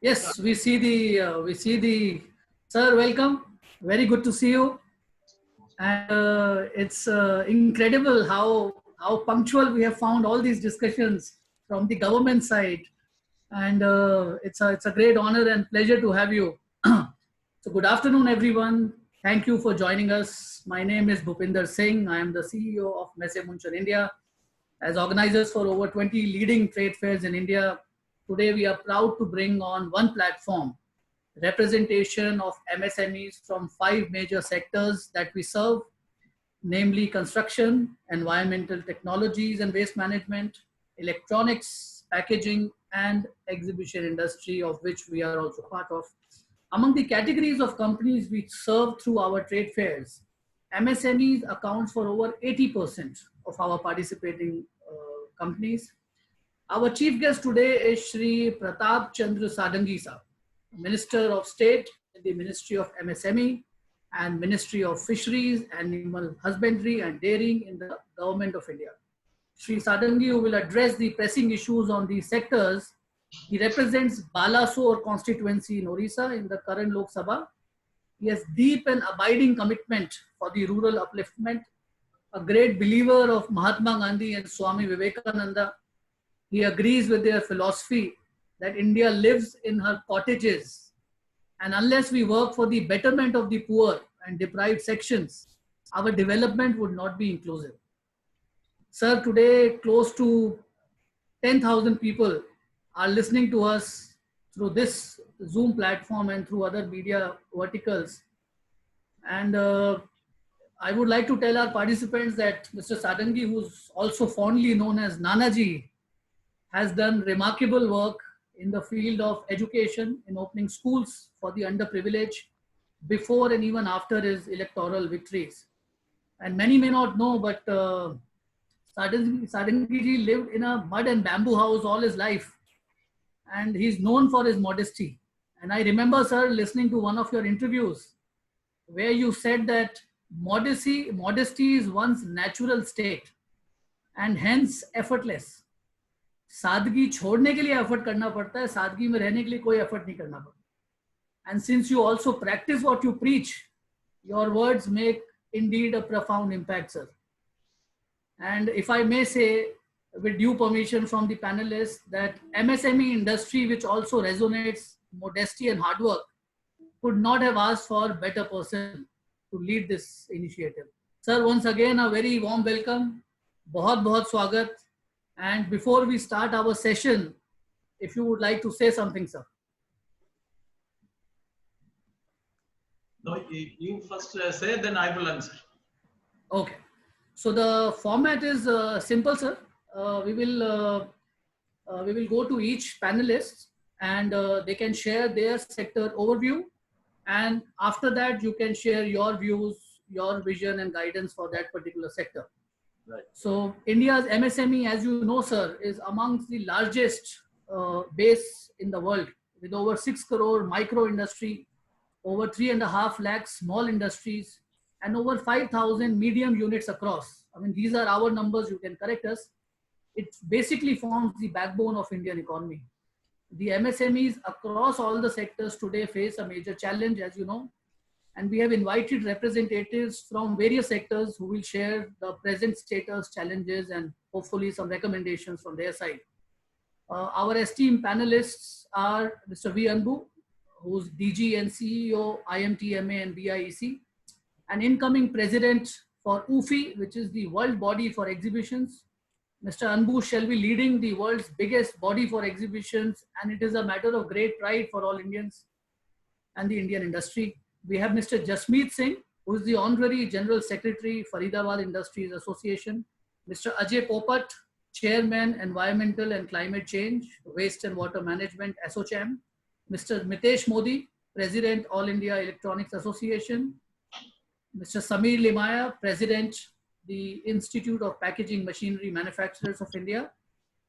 Yes, we see the sir. Welcome. Very good to see you. And it's incredible how punctual we have found all these discussions from the government side, and it's a great honor and pleasure to have you. So good afternoon, everyone. Thank you for joining us. My name is Bhupinder Singh. I am the CEO of Messe Munchen India. As organizers for over 20 leading trade fairs in India, today we are proud to bring on one platform representation of MSMEs from five major sectors that we serve, namely construction, environmental technologies and waste management, electronics, packaging, and exhibition industry, of which we are also part of. Among the categories of companies we serve through our trade fairs, MSMEs accounts for over 80% of our participating companies. Our chief guest today is Shri Pratap Chandra Sadangi sir, Minister of State in the Ministry of MSME and Ministry of Fisheries, Animal Husbandry and Dairying in the Government of India. Shri Sadangi, who will address the pressing issues on these sectors. He represents Balasore constituency in Orissa in the current Lok Sabha. He has deep and abiding commitment for the rural upliftment, a great believer of Mahatma Gandhi and Swami Vivekananda. He agrees with their philosophy that India lives in her cottages, and unless we work for the betterment of the poor and deprived sections, our development would not be inclusive. Sir, today close to 10,000 people are listening to us through this Zoom platform and through other media verticals. And I would like to tell our participants that Mr. Sadangi, who's also fondly known as Nanaji, has done remarkable work in the field of education in opening schools for the underprivileged before and even after his electoral victories. And many may not know, but Sadangi ji lived in a mud and bamboo house all his life, and he's known for his modesty. And I remember, sir, listening to one of your interviews where you said that modesty is one's natural state and hence effortless. सादगी छोड़ने के लिए effort करना पड़ता है, सादगी में रहने के लिए कोई एफर्ट नहीं करना पड़ता. And since you also practice what you preach, your words make indeed a profound impact, sir. And if I may say, with due permission from the panelists, that MSME industry, which also resonates modesty and hard work, could not have asked for a better person to lead this initiative. Sir, once again, a very warm welcome. बहुत बहुत स्वागत. And before we start our session, if you would like to say something, sir. No, you first say, then I will answer. Okay. So the format is simple, sir. We will go to each panelist and they can share their sector overview. And after that, you can share your views, your vision and guidance for that particular sector. Right. So India's MSME, as you know, sir, is amongst the largest base in the world, with over 6 crore micro industry, over 3.5 lakh small industries, and over 5,000 medium units across. I mean, these are our numbers, you can correct us. It basically forms the backbone of Indian economy. The MSMEs across all the sectors today face a major challenge, as you know, and we have invited representatives from various sectors who will share the present status, challenges, and hopefully some recommendations from their side. Our esteemed panelists are Mr. V. Anbu, who's DG and CEO, IMTMA and BIEC, an incoming president for UFI, which is the world body for exhibitions. Mr. Anbu shall be leading the world's biggest body for exhibitions, and it is a matter of great pride for all Indians and the Indian industry. We have Mr. Jasmeet Singh, who is the Honorary General Secretary, Faridabad Industries Association. Mr. Ajay Popat, Chairman, Environmental and Climate Change, Waste and Water Management, ASSOCHAM. Mr. Mitesh Modi, President, All India Electronics Association. Mr. Samir Limaya, President, the Institute of Packaging Machinery Manufacturers of India.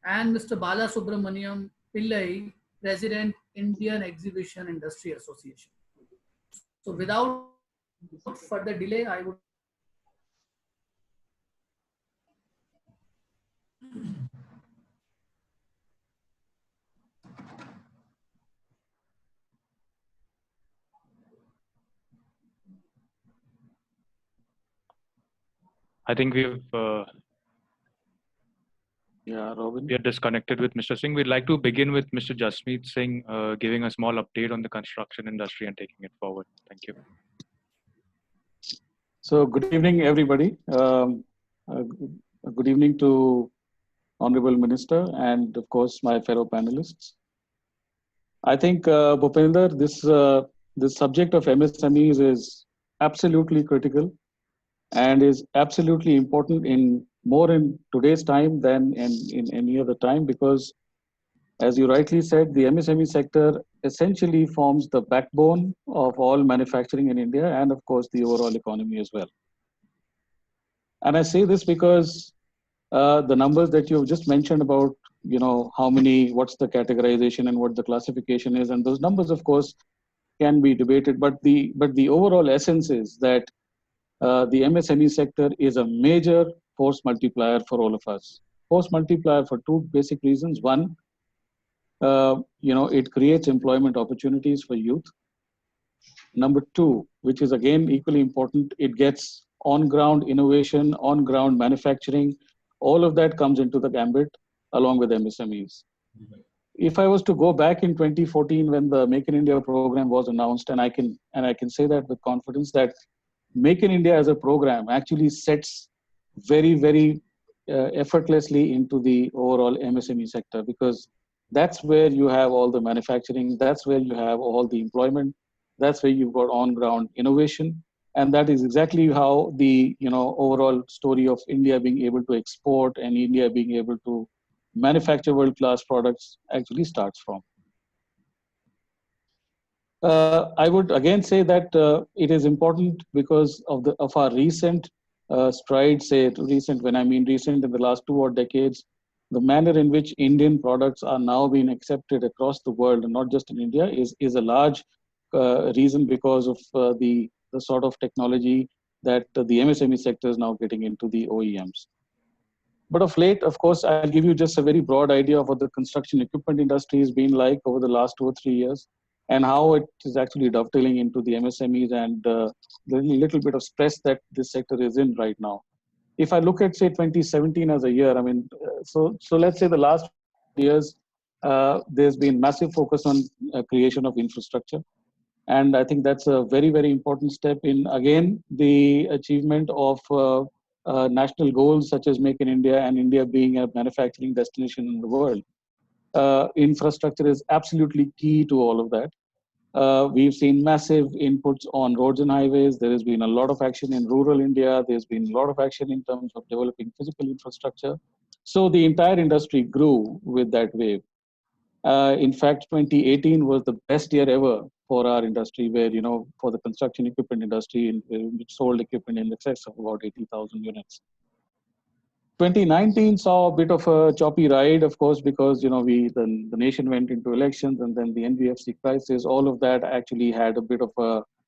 And Mr. Bala Subramaniam Pillai, President, Indian Exhibition Industry Association. So without further delay, I would I think we've Robin. we are disconnected with Mr. Singh. We'd like to begin with Mr. Jasmeet Singh giving a small update on the construction industry and taking it forward. Thank you. So good evening, everybody. Good evening to Honorable Minister and of course my fellow panelists. I think Bhupinder, this subject of MSMEs is absolutely critical and is absolutely important more in today's time than in any other time, because as you rightly said, the MSME sector essentially forms the backbone of all manufacturing in India and of course the overall economy as well. And I say this because the numbers that you've just mentioned about, how many, what's the categorization and what the classification is, and those numbers of course can be debated, but the overall essence is that the MSME sector is a major force multiplier for all of us. Force multiplier for two basic reasons. One, it creates employment opportunities for youth. Number two, which is again equally important, it gets on-ground innovation, on-ground manufacturing. All of that comes into the gambit along with MSMEs. If I was to go back in 2014 when the Make in India program was announced, and I can say that with confidence that Make in India as a program actually sets very, very effortlessly into the overall MSME sector, because that's where you have all the manufacturing, that's where you have all the employment, that's where you've got on-ground innovation, and that is exactly how the overall story of India being able to export and India being able to manufacture world-class products actually starts from. I would again say that it is important because of our recent strides. When I mean recent, in the last 2 or decades, the manner in which Indian products are now being accepted across the world, and not just in India, is a large reason because of the sort of technology that the MSME sector is now getting into the OEMs. But of late, of course, I'll give you just a very broad idea of what the construction equipment industry has been like over the last 2 or 3 years, and how it is actually dovetailing into the MSMEs and the little bit of stress that this sector is in right now. If I look at, say, 2017 as a year, I mean, so let's say the last years, there's been massive focus on creation of infrastructure. And I think that's a very, very important step in, again, the achievement of national goals such as Make in India and India being a manufacturing destination in the world. Infrastructure is absolutely key to all of that. We've seen massive inputs on roads and highways. There has been a lot of action in rural India. There's been a lot of action in terms of developing physical infrastructure. So the entire industry grew with that wave. In fact, 2018 was the best year ever for our industry, where, for the construction equipment industry, which sold equipment in excess of about 80,000 units. 2019 saw a bit of a choppy ride, of course, because the nation went into elections, and then the NBFC crisis. All of that actually had a bit of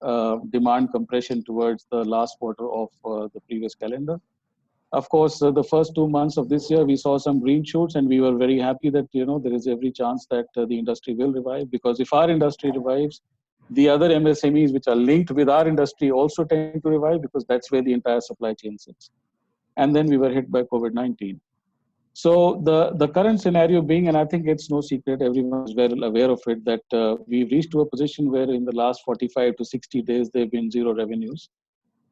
a demand compression towards the last quarter of the previous calendar. Of course, the first 2 months of this year, we saw some green shoots, and we were very happy that there is every chance that the industry will revive. Because if our industry revives, the other MSMEs which are linked with our industry also tend to revive, because that's where the entire supply chain sits. And then we were hit by COVID-19. So the current scenario being, and I think it's no secret, everyone is well aware of it, that we've reached to a position where in the last 45 to 60 days, there have been zero revenues.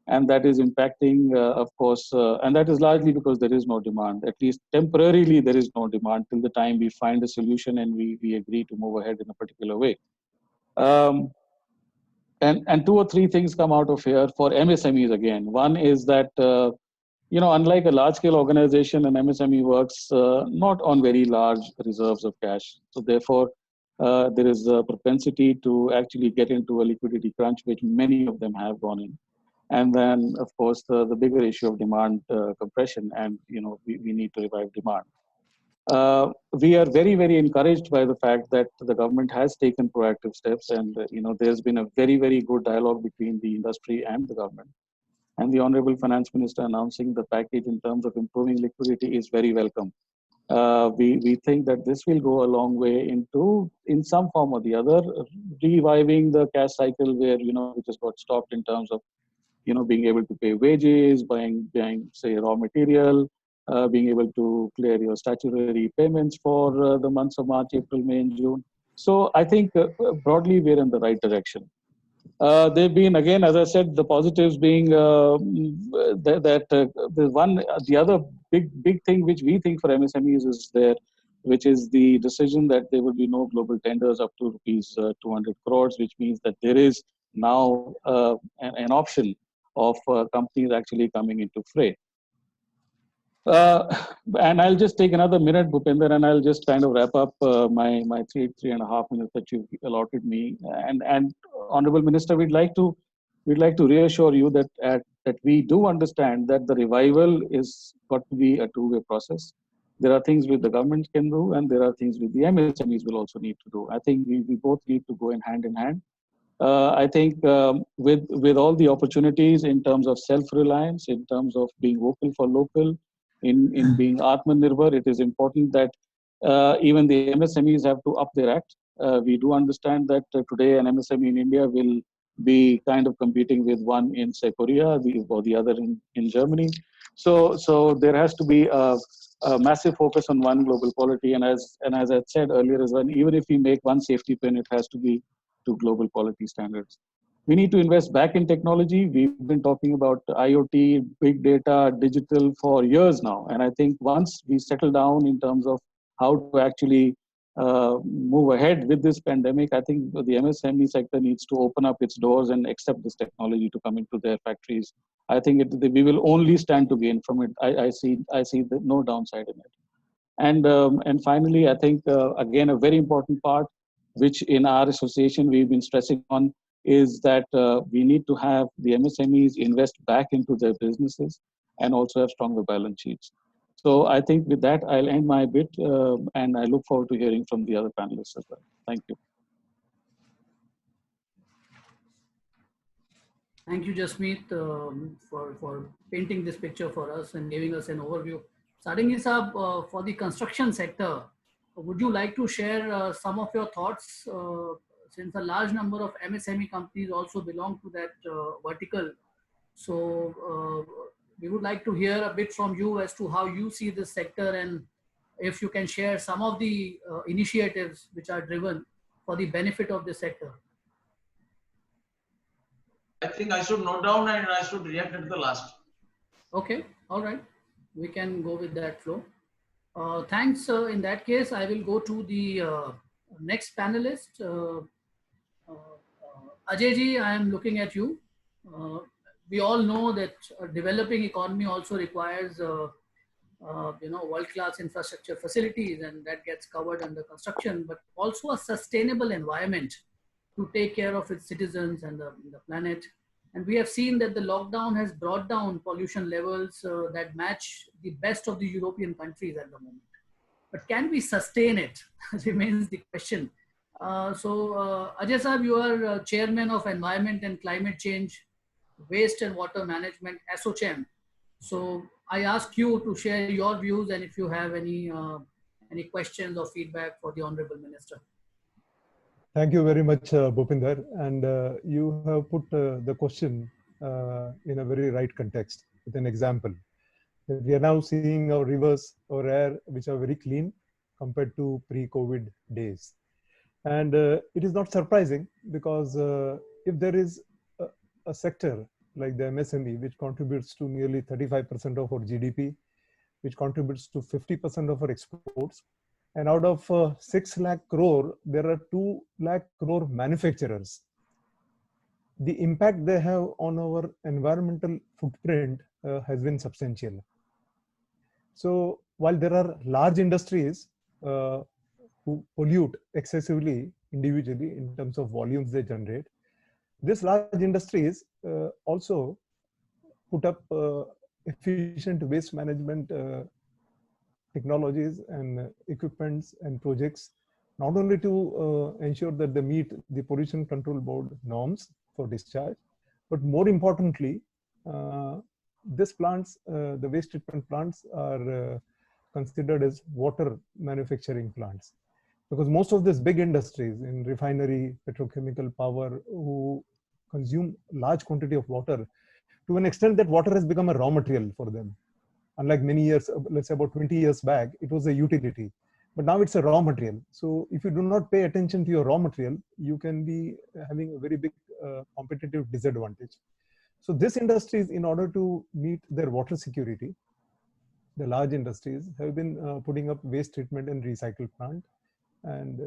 And that is impacting, of course, and that is largely because there is no demand. At least temporarily, there is no demand till the time we find a solution and we agree to move ahead in a particular way. And 2 or 3 things come out of here for MSMEs again. One is that, unlike a large-scale organization, an MSME works not on very large reserves of cash. So therefore, there is a propensity to actually get into a liquidity crunch, which many of them have gone in. And then, of course, the bigger issue of demand compression, and we need to revive demand. We are very, very encouraged by the fact that the government has taken proactive steps, and there's been a very, very good dialogue between the industry and the government. And the Honorable Finance Minister announcing the package in terms of improving liquidity is very welcome. We think that this will go a long way into, in some form or the other, reviving the cash cycle where, which has got stopped in terms of being able to pay wages, buying say raw material, being able to clear your statutory payments for the months of March, April, May, and June. So I think broadly we're in the right direction. They've been, again, as I said, the positives being the other big thing which we think for MSMEs is there, which is the decision that there will be no global tenders up to rupees 200 crores, which means that there is now an option of companies actually coming into fray. And I'll just take another minute, Bhupinder, and I'll just kind of wrap up my 3.5 minutes that you've allotted me. And Honorable Minister, we'd like to reassure you that we do understand that the revival is got to be a two-way process. There are things which the government can do, and there are things which the MSMEs will also need to do. I think we both need to go in hand. I think with all the opportunities in terms of self-reliance, in terms of being vocal for local, in being Atmanirbhar, it is important that even the MSMEs have to up their act. We do understand that today an MSME in India will be kind of competing with one in, say, Korea or the other in Germany. So there has to be a massive focus on one global quality. And as I said earlier as well, even if we make one safety pin, it has to be to global quality standards. We need to invest back in technology. We've been talking about IoT, big data, digital for years now. And I think once we settle down in terms of how to actually move ahead with this pandemic, I think the MSME sector needs to open up its doors and accept this technology to come into their factories. I think we will only stand to gain from it. I see no downside in it. And finally, I think, again, a very important part, which in our association we've been stressing on, is that we need to have the MSMEs invest back into their businesses and also have stronger balance sheets. So I think with that, I'll end my bit, and I look forward to hearing from the other panelists as well. Thank you. Thank you, Jasmeet, for painting this picture for us and giving us an overview. Sarangi Saab, for the construction sector, would you like to share some of your thoughts, since a large number of MSME companies also belong to that vertical? So we would like to hear a bit from you as to how you see this sector, and if you can share some of the initiatives which are driven for the benefit of the sector. I think I should note down and I should react at the last. Okay, all right. We can go with that flow. Thanks. In that case, I will go to the next panelist. Ajay ji, I am looking at you. We all know that a developing economy also requires world-class infrastructure facilities, and that gets covered under construction, but also a sustainable environment to take care of its citizens and the planet. And we have seen that the lockdown has brought down pollution levels that match the best of the European countries at the moment. But can we sustain it? Remains the question. Ajay Saab, you are chairman of Environment and Climate Change, Waste and Water Management, ASSOCHAM. So I ask you to share your views, and if you have any questions or feedback for the Honorable Minister. Thank you very much, Bhupinder. And you have put the question in a very right context with an example. We are now seeing our rivers or air which are very clean compared to pre-COVID days. And it is not surprising, because if there is a sector like the MSME, which contributes to nearly 35% of our GDP, which contributes to 50% of our exports, and out of 6 lakh crore, there are 2 lakh crore manufacturers. The impact they have on our environmental footprint has been substantial. So while there are large industries who pollute excessively individually in terms of volumes they generate, these large industries also put up efficient waste management technologies and equipments and projects, not only to ensure that they meet the Pollution Control Board norms for discharge, but more importantly, these plants, the waste treatment plants, are considered as water manufacturing plants. Because most of these big industries in refinery, petrochemical power, who consume large quantity of water, to an extent that water has become a raw material for them. Unlike many years, let's say about 20 years back, it was a utility, but now it's a raw material. So if you do not pay attention to your raw material, you can be having a very big competitive disadvantage. So this industries, in order to meet their water security, the large industries have been putting up waste treatment and recycle plant, and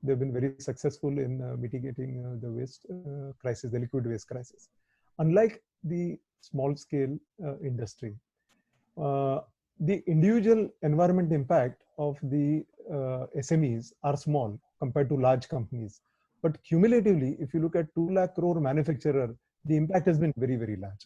they've been very successful in mitigating the waste crisis, the liquid waste crisis. Unlike the small scale industry, the individual environment impact of the SMEs are small compared to large companies. But cumulatively, if you look at 2 lakh crore manufacturer, the impact has been very, very large.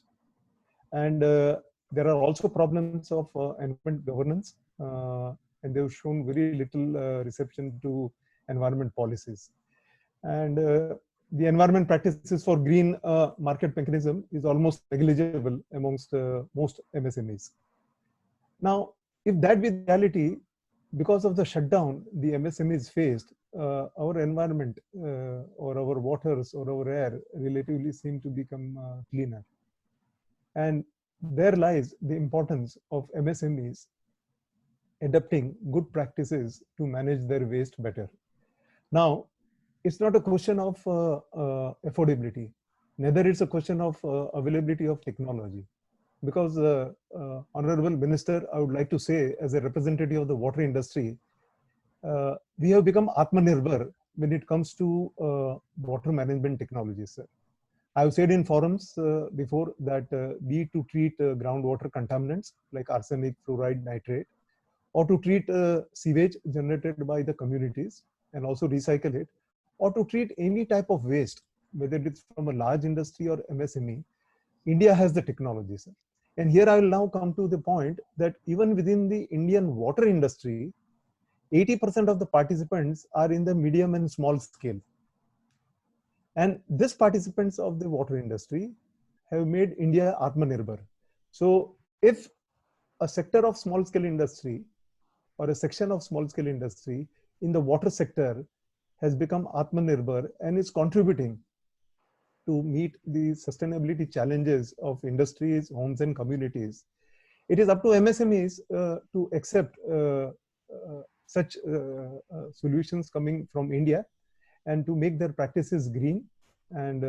And there are also problems of environment governance, and they've shown very little reception to environment policies. And the environment practices for green market mechanism is almost negligible amongst most MSMEs. Now, if that be the reality, because of the shutdown the MSMEs faced, our environment or our waters or our air relatively seem to become cleaner. And there lies the importance of MSMEs adopting good practices to manage their waste better. Now, it's not a question of affordability, neither it's a question of availability of technology. Because Honorable Minister, I would like to say, as a representative of the water industry, we have become Atmanirbhar when it comes to water management technologies, sir. I have said in forums before that be it to treat groundwater contaminants like arsenic, fluoride, nitrate, or to treat sewage generated by the communities and also recycle it, or to treat any type of waste, whether it's from a large industry or MSME, India has the technology, sir. And here I will now come to the point that even within the Indian water industry, 80% of the participants are in the medium and small scale. And these participants of the water industry have made India Atmanirbhar. So if a sector of small scale industry or a section of small scale industry in the water sector has become Atmanirbhar and is contributing to meet the sustainability challenges of industries, homes and communities, it is up to MSMEs to accept such solutions coming from India and to make their practices green and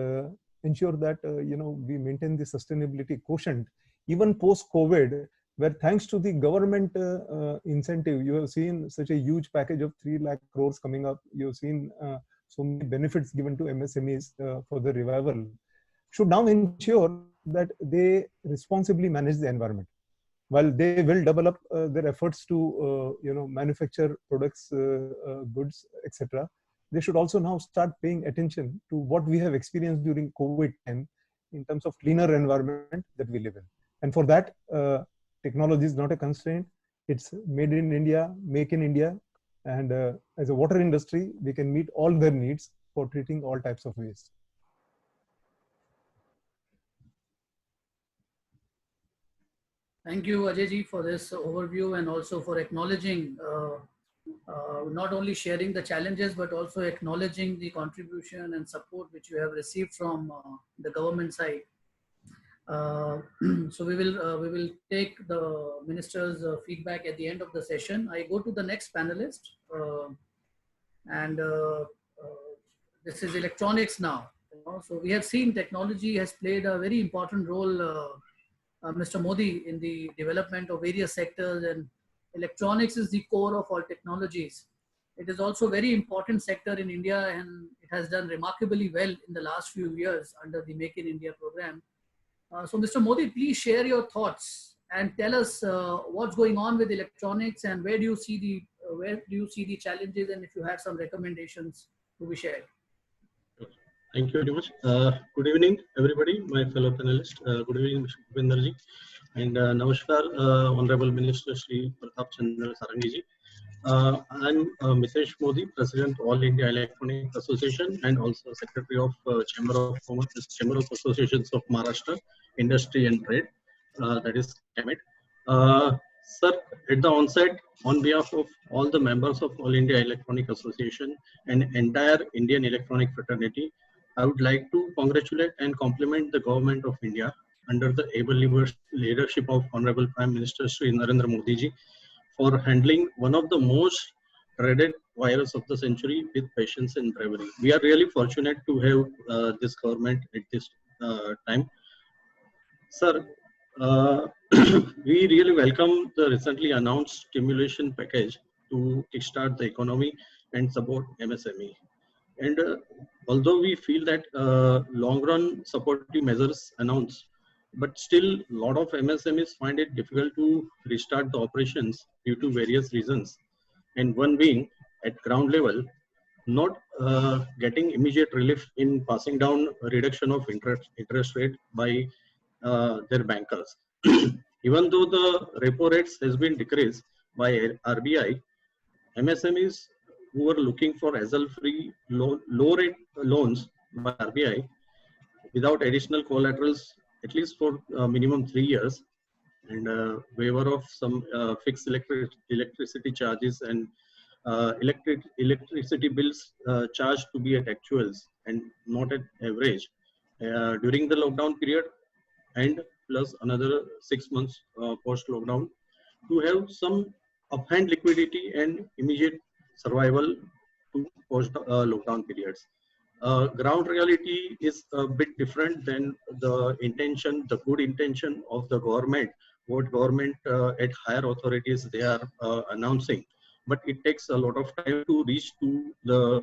ensure that we maintain the sustainability quotient even post-COVID, where thanks to the government incentive, you have seen such a huge package of 3 lakh crores coming up. You have seen so many benefits given to MSMEs for the revival, should now ensure that they responsibly manage the environment. While they will develop their efforts to manufacture products, goods, etc., they should also now start paying attention to what we have experienced during COVID time in terms of cleaner environment that we live in. And for that, technology is not a constraint. It's made in India, make in India. And as a water industry, we can meet all their needs for treating all types of waste. Thank you, Ajay ji, for this overview and also for acknowledging, not only sharing the challenges, but also acknowledging the contribution and support which you have received from the government side. So we will take the minister's feedback at the end of the session. I go to the next panelist, and this is electronics now. So we have seen technology has played a very important role, Mr. Modi, in the development of various sectors, and electronics is the core of all technologies. It is also a very important sector in India, and it has done remarkably well in the last few years under the Make in India program. So Mr. Modi, please share your thoughts and tell us what's going on with electronics and where do you see the challenges, and if you have some recommendations to be shared. Thank you very much. Good evening, everybody, my fellow panelists. Good evening, Mr. Bhupinder ji, and Namaskar, Honorable Minister Shri Pratap Chandra Sarangi ji. I'm Mitesh Modi, President All India Electronic Association and also Secretary of Chamber of Commerce, Chamber of Associations of Maharashtra, Industry and Trade, that is CAMET. Sir, at the onset, on behalf of all the members of All India Electronic Association and entire Indian electronic fraternity, I would like to congratulate and compliment the government of India under the able leadership of Honorable Prime Minister Shri Narendra Modi ji for handling one of the most dreaded virus of the century with patience and bravery. We are really fortunate to have this government at this time. Sir, we really welcome the recently announced stimulation package to kickstart the economy and support MSME. And although we feel that long-run supportive measures announced, but still a lot of MSMEs find it difficult to restart the operations due to various reasons. And one being at ground level, not getting immediate relief in passing down a reduction of interest rate by their bankers. Even though the repo rates has been decreased by RBI, MSMEs who were looking for hassle-free low rate loans by RBI without additional collaterals, at least for minimum 3 years, and waiver of some fixed electricity charges and electricity bills charged to be at actuals and not at average during the lockdown period, and plus another 6 months post lockdown to have some uphand liquidity and immediate survival to post lockdown periods. Ground reality is a bit different than the intention, the good intention of the government, what government at higher authorities they are announcing. But it takes a lot of time to reach to the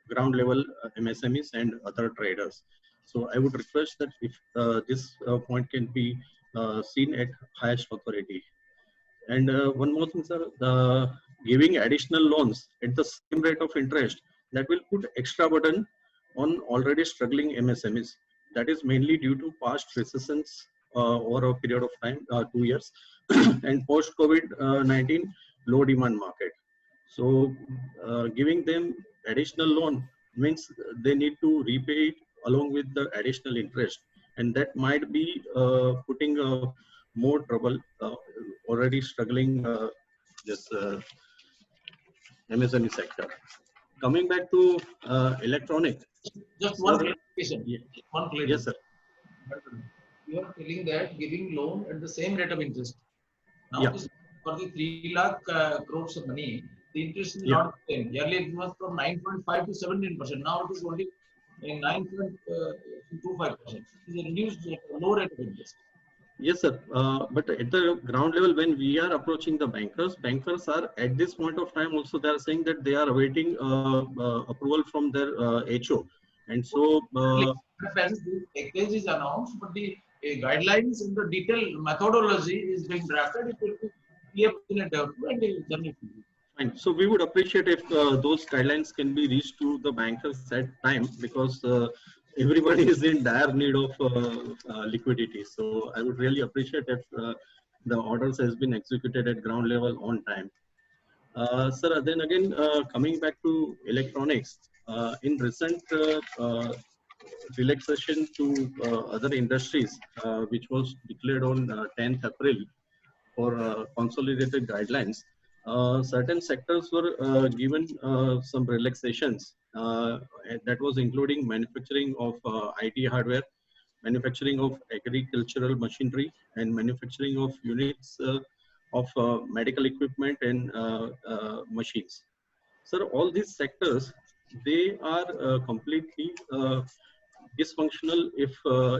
ground level MSMEs and other traders. So I would request that if this point can be seen at highest authority. And one more thing, sir, giving additional loans at the same rate of interest, that will put extra burden on already struggling MSMEs. That is mainly due to past recessions over a period of time, 2 years, and post-COVID-19 low demand market. So giving them additional loan means they need to repay it along with the additional interest. And that might be putting more trouble already struggling this MSME sector. Coming back to electronic. Just one clarification. Yeah. One clarification. Yes, sir. You are telling that giving loan at the same rate of interest. Now, Yeah. this, for the 3 lakh crores of money, the interest is Yeah. not the same. Earlier it was from 9.5 to 17%. Now it is only 9.25%. It is a reduced low rate of interest. Yes, sir. But at the ground level, when we are approaching the bankers are at this point of time also they are saying that they are awaiting approval from their HO, and so The package is announced, but the guidelines and the detailed methodology is being drafted. It will be clear in a development and then it will be. fine. So we would appreciate if those guidelines can be reached to the bankers at time, because everybody is in dire need of liquidity. So I would really appreciate if the orders has been executed at ground level on time. Sir, then again, coming back to electronics, in recent relaxation to other industries, which was declared on 10th April for consolidated guidelines, certain sectors were given some relaxations. That was including manufacturing of IT hardware, manufacturing of agricultural machinery, and manufacturing of units of medical equipment and machines. Sir, all these sectors, they are completely dysfunctional if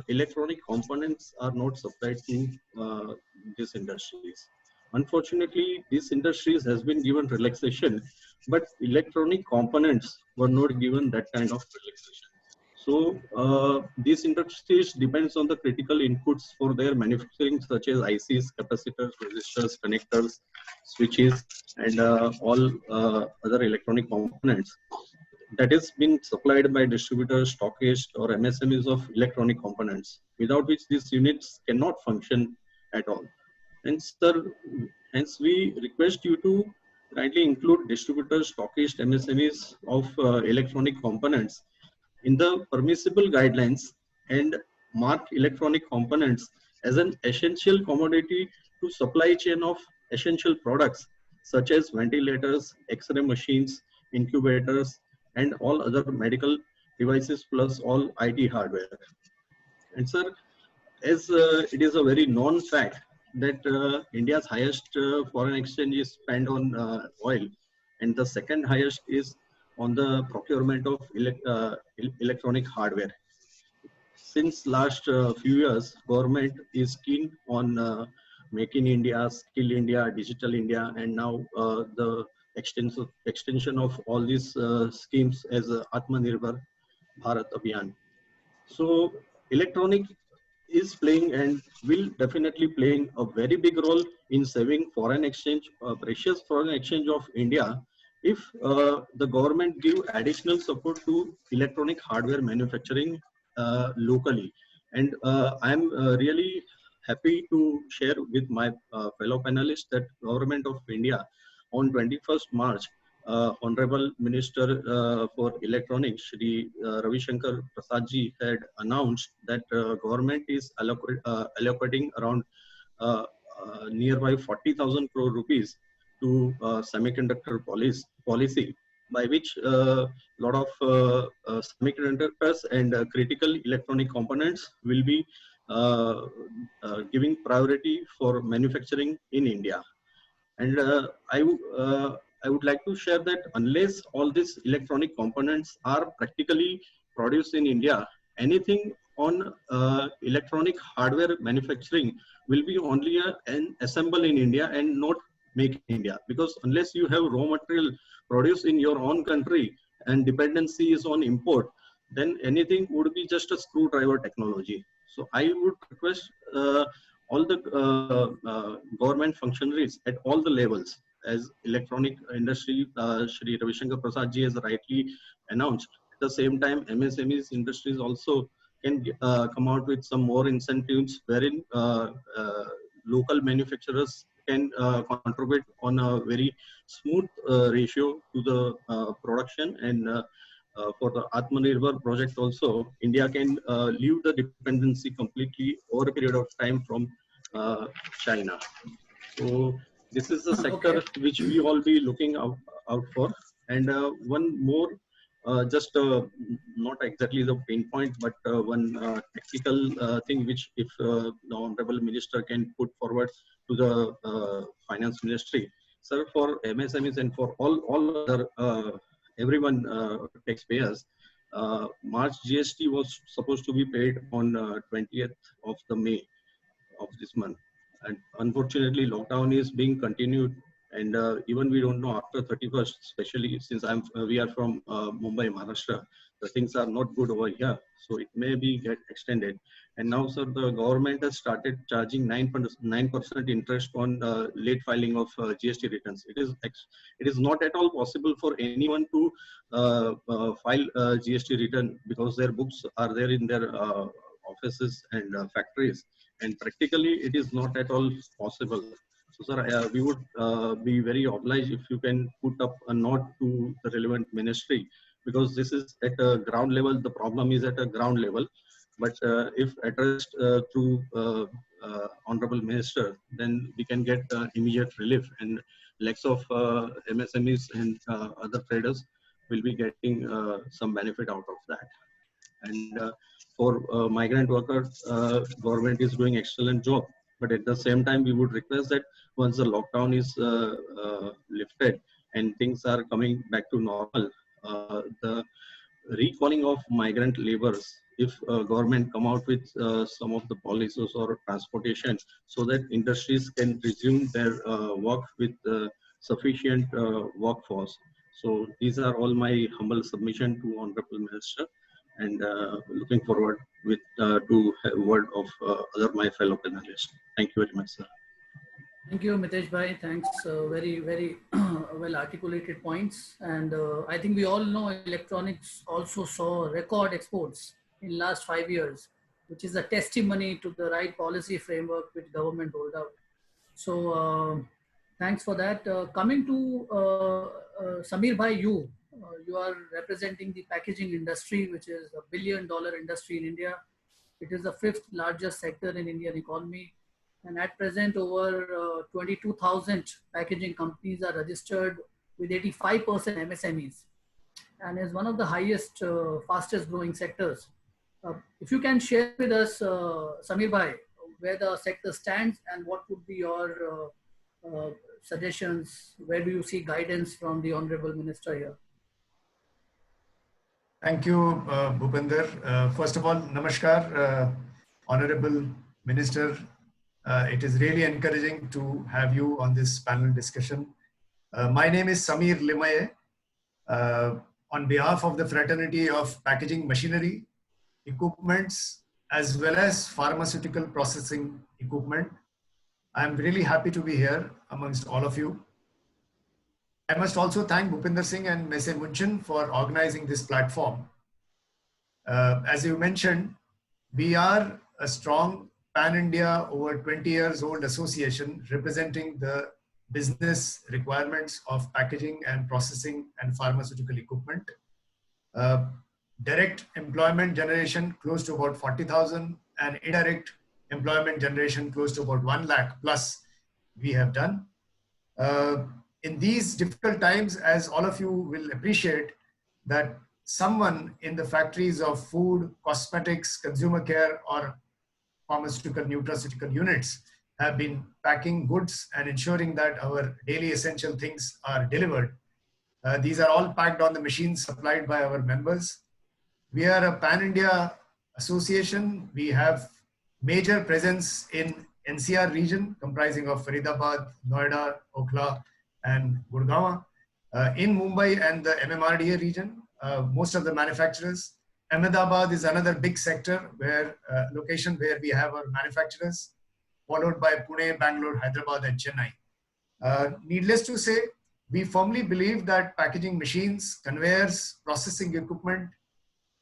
electronic components are not supplied to these industries. Unfortunately, these industries has been given relaxation, but electronic components were not given that kind of relaxation. So these industries depends on the critical inputs for their manufacturing, such as ICs, capacitors, resistors, connectors, switches, and all other electronic components that is being supplied by distributors, stockists, or MSMEs of electronic components, without which these units cannot function at all. And sir, hence we request you to kindly include distributors, stockists, MSMEs of electronic components in the permissible guidelines and mark electronic components as an essential commodity to supply chain of essential products such as ventilators, X-ray machines, incubators, and all other medical devices plus all IT hardware. And sir, as it is a very known fact that India's highest foreign exchange is spent on oil, and the second highest is on the procurement of electronic hardware. Since last few years, government is keen on Make in India, Skill India, Digital India, and now the extension of all these schemes as Atmanirbhar Bharat Abhiyan. So electronic is playing and will definitely playing a very big role in saving foreign exchange, precious foreign exchange of India, if the government give additional support to electronic hardware manufacturing locally. And I'm really happy to share with my fellow panelists that Government of India on 21st March, Honorable Minister for Electronics, Shri Ravi Shankar Prasad ji, had announced that government is allocating around nearby 40,000 crore rupees to semiconductor policy, by which a lot of semiconductors and critical electronic components will be giving priority for manufacturing in India. And I would like to share that unless all these electronic components are practically produced in India, anything on electronic hardware manufacturing will be only an assemble in India and not make in India. Because unless you have raw material produced in your own country and dependency is on import, then anything would be just a screwdriver technology. So I would request all the government functionaries at all the levels, as electronic industry, Shri Ravi Shankar Prasad ji has rightly announced. At the same time, MSMEs industries also can come out with some more incentives wherein local manufacturers can contribute on a very smooth ratio to the production. And for the Atmanirbhar project also, India can leave the dependency completely over a period of time from China. So this is the sector which we all be looking out for. And one more, just not exactly the pain point, but one technical thing which if the Honorable Minister can put forward to the Finance Ministry. Sir, for MSMEs and for all other everyone taxpayers, March GST was supposed to be paid on 20th of the May of this month, and unfortunately lockdown is being continued, and even we don't know after 31st, especially since we are from Mumbai, Maharashtra, the things are not good over here, so it may be get extended. And now, sir, the government has started charging 9% interest on late filing of GST returns. It is not at all possible for anyone to file a GST return because their books are there in their offices and factories, and practically it is not at all possible. So, sir, we would be very obliged if you can put up a note to the relevant ministry, because this is at a ground level. The problem is at a ground level. But if addressed through Honorable Minister, then we can get immediate relief, and lakhs of MSMEs and other traders will be getting some benefit out of that. And for migrant workers, government is doing excellent job. But at the same time, we would request that once the lockdown is lifted and things are coming back to normal, the recalling of migrant laborers, if government come out with some of the policies or transportation, so that industries can resume their work with sufficient workforce. So these are all my humble submission to Honorable Minister, and looking forward with to a word of other my fellow panelists. Thank you very much, sir. Thank you, Mitesh Bhai. Thanks. Very, very well articulated points. And I think we all know electronics also saw record exports in last 5 years, which is a testimony to the right policy framework which government rolled out. So thanks for that. Coming to Samir Bhai, you are representing the packaging industry, which is $1 billion industry in India. It is the 5th largest sector in Indian economy. And at present, over 22,000 packaging companies are registered with 85% MSMEs, and is one of the highest, fastest growing sectors If you can share with us, Samir Bhai, where the sector stands and what would be your suggestions, where do you see guidance from the Honorable Minister here? Thank you, Bhupinder. First of all, namaskar, Honorable Minister. It is really encouraging to have you on this panel discussion. My name is Samir Limaye. On behalf of the Fraternity of Packaging Machinery, Equipments, as well as Pharmaceutical Processing Equipment, I'm really happy to be here amongst all of you. I must also thank Bhupinder Singh and Messe Munchen for organizing this platform. As you mentioned, we are a strong pan-India, over 20 years old association representing the business requirements of packaging and processing and pharmaceutical equipment. Direct employment generation close to about 40,000 and indirect employment generation close to about 1 lakh plus we have done. In these difficult times, as all of you will appreciate, that someone in the factories of food, cosmetics, consumer care, or pharmaceutical nutraceutical units have been packing goods and ensuring that our daily essential things are delivered. These are all packed on the machines supplied by our members. We are a pan-India association. We have major presence in NCR region comprising of Faridabad, Noida, Okhla, and Gurgaon. In Mumbai and the MMRDA region, most of the manufacturers. Ahmedabad is another big sector where location where we have our manufacturers, followed by Pune, Bangalore, Hyderabad, and Chennai. Needless to say, we firmly believe that packaging machines, conveyors, processing equipment,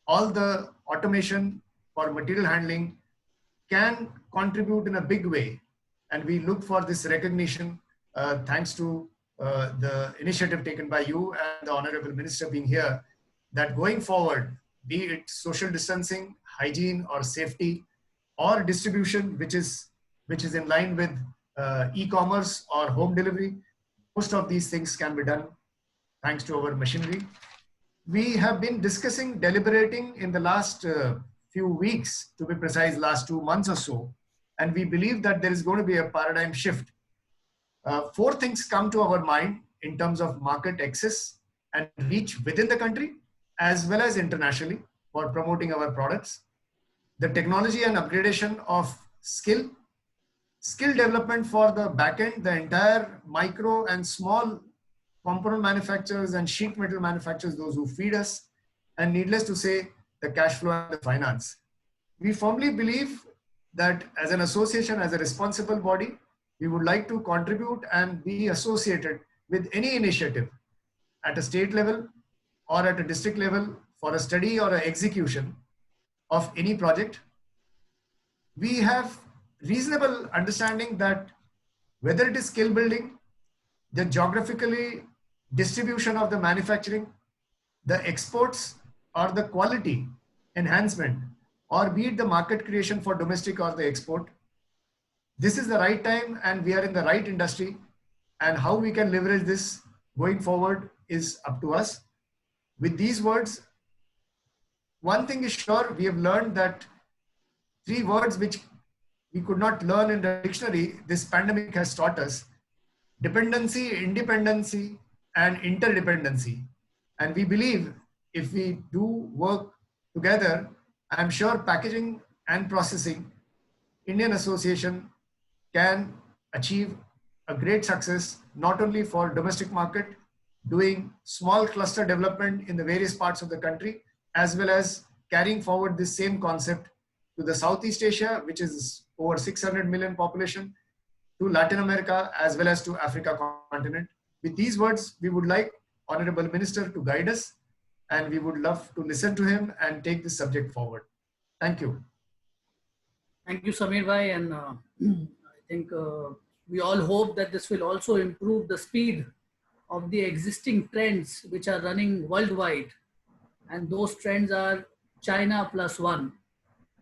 all the automation for material handling can contribute in a big way. And we look for this recognition thanks to the initiative taken by you and the Honorable Minister being here, that going forward, be it social distancing, hygiene, or safety, or distribution, which is in line with e-commerce or home delivery, most of these things can be done thanks to our machinery. We have been discussing, deliberating in the last few weeks, to be precise, last 2 months or so, and we believe that there is going to be a paradigm shift. 4 things come to our mind in terms of market access and reach within the country as well as internationally for promoting our products. The technology and upgradation of skill development for the backend, the entire micro and small component manufacturers and sheet metal manufacturers, those who feed us, and needless to say, the cash flow and the finance. We firmly believe that as an association, as a responsible body, we would like to contribute and be associated with any initiative at a state level or at a district level for a study or an execution of any project. We have reasonable understanding that whether it is skill building, the geographically distribution of the manufacturing, the exports, or the quality enhancement, or be it the market creation for domestic or the export, this is the right time and we are in the right industry, and how we can leverage this going forward is up to us. With these words, one thing is sure, we have learned that 3 words which we could not learn in the dictionary, this pandemic has taught us: dependency, independency, and interdependency. And we believe if we do work together, I'm sure packaging and processing Indian Association can achieve a great success, not only for domestic market, doing small cluster development in the various parts of the country, as well as carrying forward this same concept to the Southeast Asia, which is over 600 million population, to Latin America, as well as to Africa continent. With these words, we would like Honorable Minister to guide us, and we would love to listen to him and take this subject forward. Thank you. Thank you, Samir Bhai, and I think we all hope that this will also improve the speed of the existing trends which are running worldwide, and those trends are China +1,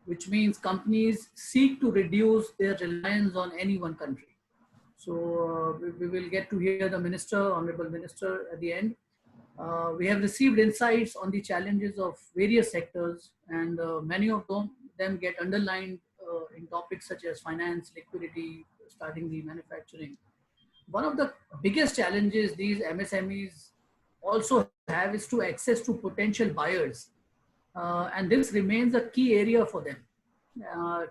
which means companies seek to reduce their reliance on any one country. So we will get to hear the Minister, Honorable Minister, at the end. We have received insights on the challenges of various sectors, and many of them get underlined in topics such as finance, liquidity, starting the manufacturing. One of the biggest challenges these MSMEs also have is to access to potential buyers. And this remains a key area for them.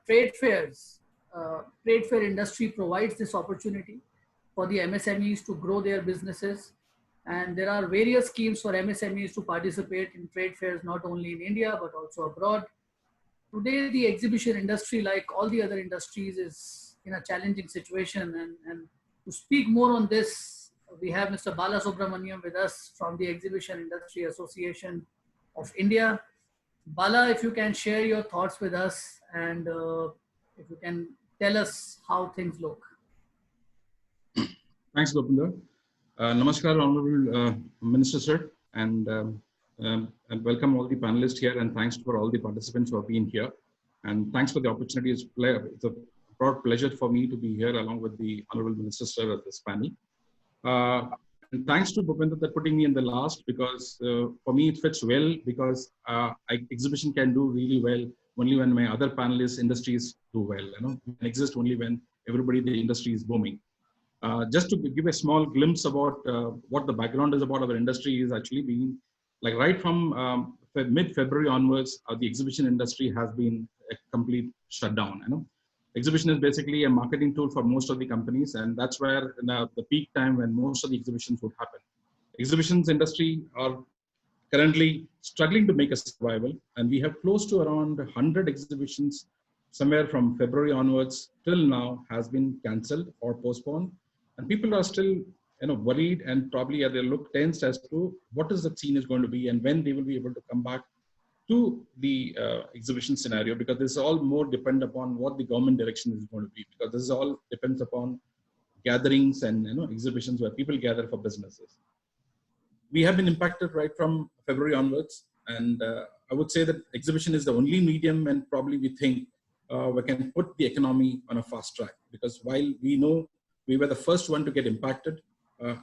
Trade fair industry provides this opportunity for the MSMEs to grow their businesses. And there are various schemes for MSMEs to participate in trade fairs, not only in India, but also abroad. Today, the exhibition industry, like all the other industries, is in a challenging situation. And to speak more on this, we have Mr. Bala Subramaniam with us from the Exhibition Industry Association of India. Bala, if you can share your thoughts with us, and if you can tell us how things look. Thanks, Gopinder. Namaskar, Honorable Minister, sir, and welcome all the panelists here, and thanks for all the participants who have been here. And thanks for the opportunity. It's a broad pleasure for me to be here along with the Honorable Minister, sir, at this panel. And thanks to Bhupinder for putting me in the last, because for me it fits well, because exhibition can do really well only when my other panelists industries do well. It can exist only when everybody in the industry is booming. Just to give a small glimpse about what the background is about our industry is actually being, like right from mid-February onwards, the exhibition industry has been a complete shutdown. Exhibition is basically a marketing tool for most of the companies, and that's where the peak time when most of the exhibitions would happen. Exhibitions industry are currently struggling to make a survival, and we have close to around 100 exhibitions somewhere from February onwards till now has been cancelled or postponed, and people are still worried and probably they look tensed as to what is the scene is going to be and when they will be able to come back to the exhibition scenario, because this is all more depend upon what the government direction is going to be, because this is all depends upon gatherings and exhibitions where people gather for businesses. We have been impacted right from February onwards, and I would say that exhibition is the only medium and probably we think we can put the economy on a fast track, because while we know we were the first one to get impacted,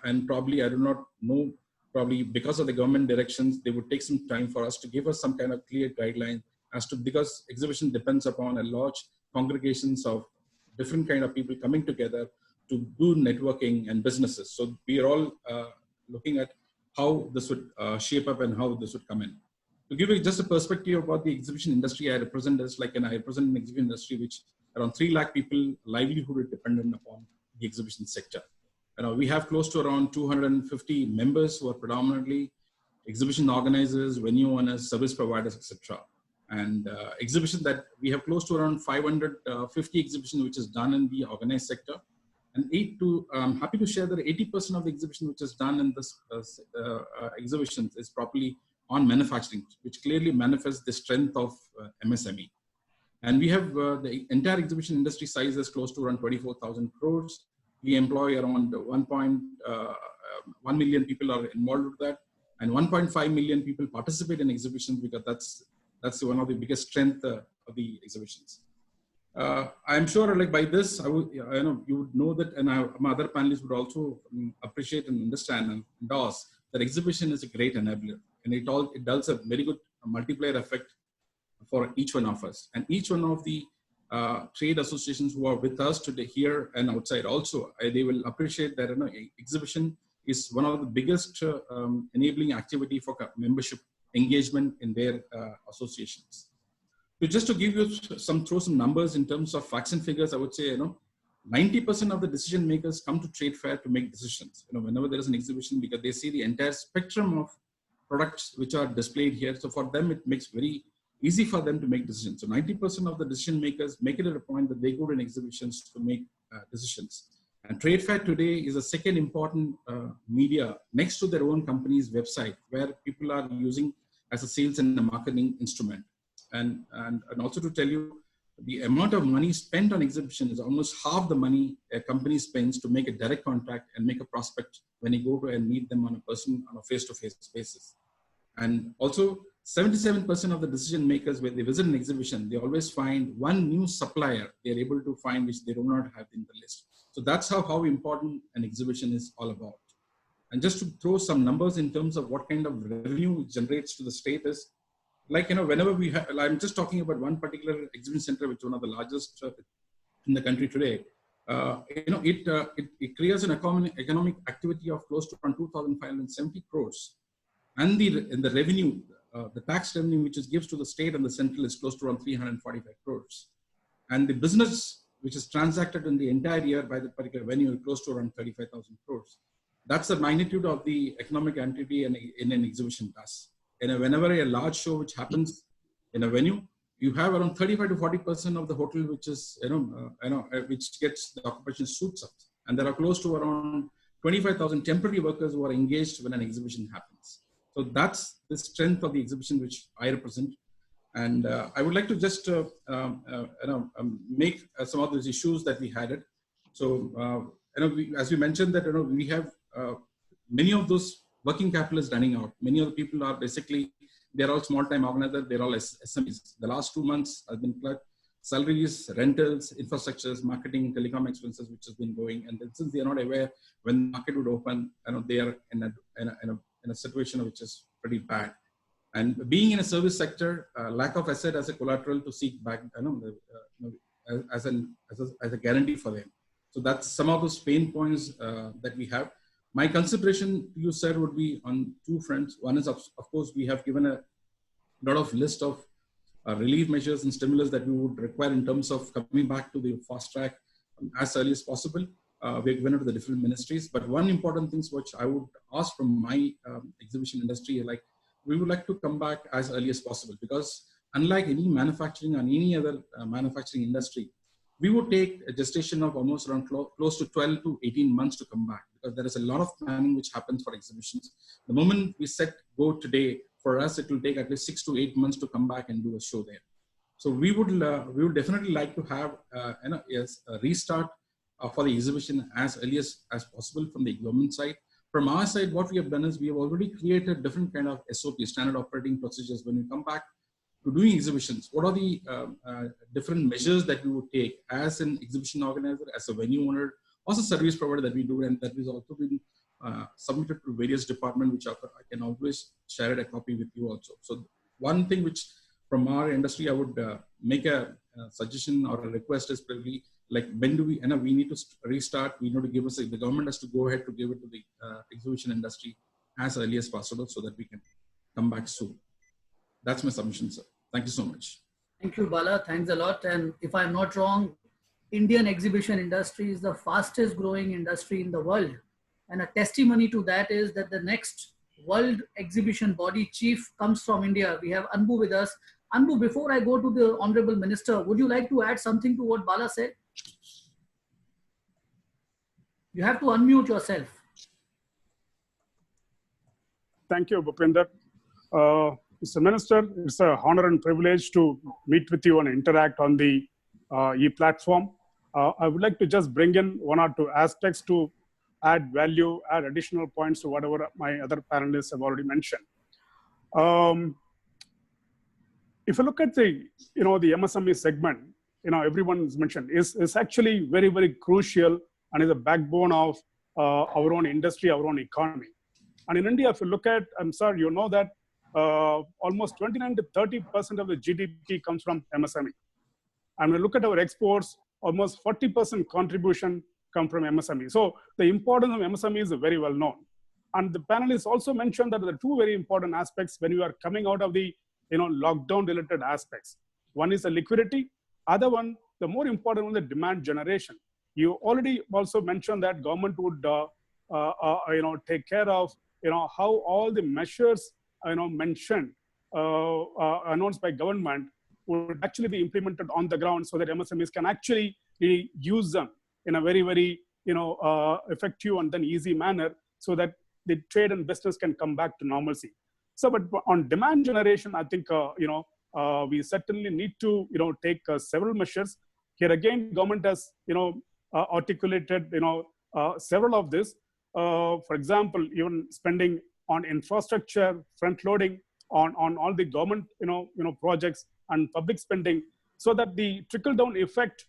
and probably I do not know, probably because of the government directions, they would take some time for us to give us some kind of clear guideline as to, because exhibition depends upon a large congregations of different kind of people coming together to do networking and businesses. So we are all looking at how this would shape up and how this would come in. To give you just a perspective about the exhibition industry I represent is I represent an exhibition industry which around 3 lakh people livelihood is dependent upon the exhibition sector. We have close to around 250 members who are predominantly exhibition organizers, venue owners, service providers, etc. And exhibition that we have close to around 550 exhibition which is done in the organized sector. And I'm happy to share that 80% of the exhibition which is done in this exhibitions is properly on manufacturing, which clearly manifests the strength of MSME. And we have the entire exhibition industry size is close to around 24,000 crores. We employ around 1 million people are involved with that, and 1.5 million people participate in exhibitions, because that's one of the biggest strength of the exhibitions. I'm sure by this, you would know that, and my other panelists would also appreciate and understand and endorse that exhibition is a great enabler, and it does a very good multiplier effect for each one of us, and each one of the trade associations who are with us today here and outside also, they will appreciate that exhibition is one of the biggest enabling activity for membership engagement in their associations. So just to give you throw some numbers in terms of facts and figures, I would say 90% of the decision makers come to trade fair to make decisions. Whenever there is an exhibition, because they see the entire spectrum of products which are displayed here. So for them, it makes very easy for them to make decisions. So 90% of the decision makers make it a point that they go to exhibitions to make decisions. And trade fair today is a second important media next to their own company's website, where people are using as a sales and a marketing instrument. And also to tell you, the amount of money spent on exhibition is almost half the money a company spends to make a direct contact and make a prospect when you go to and meet them on a face-to-face basis. And also 77% of the decision makers, when they visit an exhibition, they always find one new supplier they're able to find which they do not have in the list. So that's how important an exhibition is all about. And just to throw some numbers in terms of what kind of revenue it generates to the state is, like, whenever we have, I'm just talking about one particular exhibition center, which is one of the largest in the country today. It creates an economic activity of close to around 2,570 crores. And the revenue, the tax revenue, which is gives to the state and the central, is close to around 345 crores. And the business, which is transacted in the entire year by the particular venue, is close to around 35,000 crores. That's the magnitude of the economic entity in an exhibition does. And whenever a large show which happens in a venue, you have around 35 to 40% of the hotel, which is, which gets the occupation suits up. And there are close to around 25,000 temporary workers who are engaged when an exhibition happens. So that's the strength of the exhibition which I represent. And I would like to just make some of those issues that we had it. So, as we mentioned that, we have many of those working capital is running out. Many of the people are basically, they're all small-time organizers. They're all SMEs. The last 2 months have been salaries, rentals, infrastructures, marketing, telecom expenses, which has been going. And then since they are not aware when the market would open, they are in a situation which is pretty bad. And being in a service sector, lack of asset as a collateral to seek back, as a guarantee for them. So that's some of those pain points that we have. My consideration to you, sir, would be on two fronts. One is, of course, we have given a lot of list of relief measures and stimulus that we would require in terms of coming back to the fast track as early as possible. We've given it to the different ministries. But one important thing which I would ask from my exhibition industry, like, we would like to come back as early as possible, because unlike any manufacturing or any other manufacturing industry, we would take a gestation of almost around close to 12 to 18 months to come back, because there is a lot of planning which happens for exhibitions. The moment we set go today, for us, it will take at least 6 to 8 months to come back and do a show there. So we would definitely like to have a restart for the exhibition as early as possible from the government side. From our side, what we have done is we have already created different kind of SOP, standard operating procedures. When we come back to doing exhibitions, what are the different measures that we would take as an exhibition organizer, as a venue owner, as a service provider that we do, and that is also been submitted to various departments, which I can always share a copy with you also. So one thing which from our industry, I would make a suggestion or a request is probably, like, when do we need to restart, we need to give us, the government has to go ahead to give it to the exhibition industry as early as possible so that we can come back soon. That's my submission, sir. Thank you so much. Thank you, Bala. Thanks a lot. And if I'm not wrong, Indian exhibition industry is the fastest growing industry in the world. And a testimony to that is that the next World Exhibition Body Chief comes from India. We have Anbu with us. Anbu, before I go to the Honorable Minister, would you like to add something to what Bala said? You have to unmute yourself. Thank you, Bhupinder. Mr. Minister, it's an honor and privilege to meet with you and interact on the e-platform. I would like to just bring in one or two aspects to add value, add additional points to whatever my other panelists have already mentioned. If you look at the MSME segment, everyone's mentioned is actually very, very crucial and is a backbone of our own industry, our own economy. And in India, if you look at, I'm sorry, you know that almost 29 to 30% of the GDP comes from MSME. And when we look at our exports, almost 40% contribution come from MSME. So the importance of MSME is very well known. And the panelists also mentioned that there are two very important aspects when you are coming out of the lockdown related aspects. One is the liquidity. Other one, the more important one, the demand generation. You already also mentioned that government would take care of how all the measures mentioned, announced by government would actually be implemented on the ground so that MSMEs can actually use them in a very, very effective and then easy manner so that the trade and business can come back to normalcy. So, but on demand generation, I think we certainly need to take several measures. Here again, government has articulated several of this. For example, even spending on infrastructure, front loading on all the government projects and public spending, so that the trickle down effect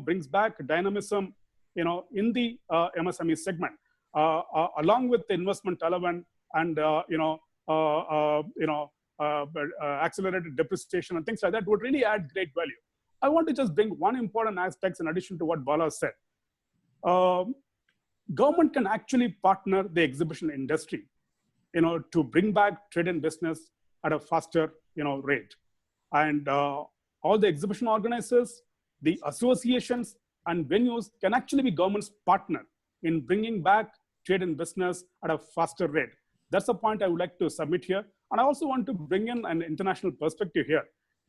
brings back dynamism in the MSME segment. along with the investment element and accelerated depreciation and things like that would really add great value. I want to just bring one important aspect in addition to what Bala said. Government can actually partner the exhibition industry, to bring back trade and business at a faster, rate. And all the exhibition organizers, the associations and venues can actually be government's partner in bringing back trade and business at a faster rate. That's the point I would like to submit here. And I also want to bring in an international perspective here.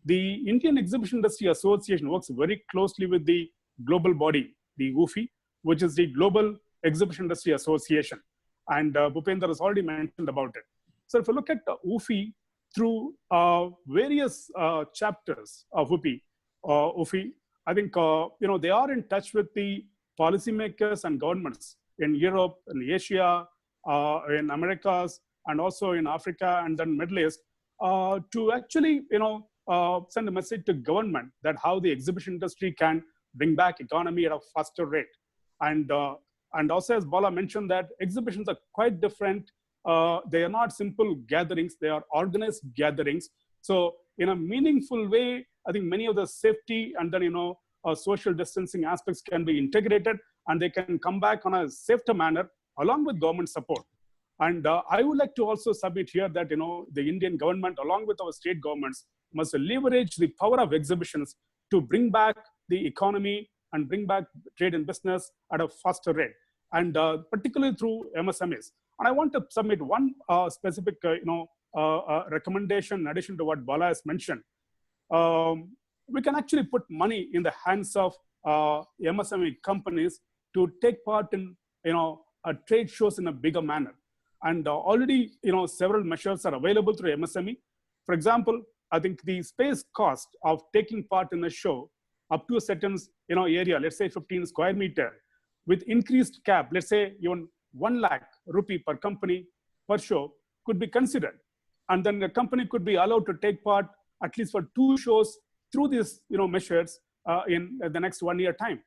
The Indian Exhibition Industry Association works very closely with the global body, the WUFI, which is the Global Exhibition Industry Association. And Bhupender has already mentioned about it. So if you look at WUFI through various chapters of WUFI, I think they are in touch with the policymakers and governments in Europe, in Asia, in Americas, and also in Africa and then Middle East, to actually send a message to government that how the exhibition industry can bring back economy at a faster rate. And also, as Bala mentioned, that exhibitions are quite different. They are not simple gatherings, they are organized gatherings. So in a meaningful way, I think many of the safety and then social distancing aspects can be integrated and they can come back on a safer manner along with government support. And I would like to also submit here that the Indian government along with our state governments must leverage the power of exhibitions to bring back the economy and bring back trade and business at a faster rate, and particularly through MSMEs. And I want to submit one specific recommendation in addition to what Bala has mentioned. We can actually put money in the hands of MSME companies to take part in trade shows in a bigger manner. And already several measures are available through MSME. For example, I think the space cost of taking part in a show up to a certain area, let's say 15 square meter, with increased cap, let's say even 1 lakh rupee per company per show could be considered. And then the company could be allowed to take part at least for 2 shows through these measures in the next 1 year time.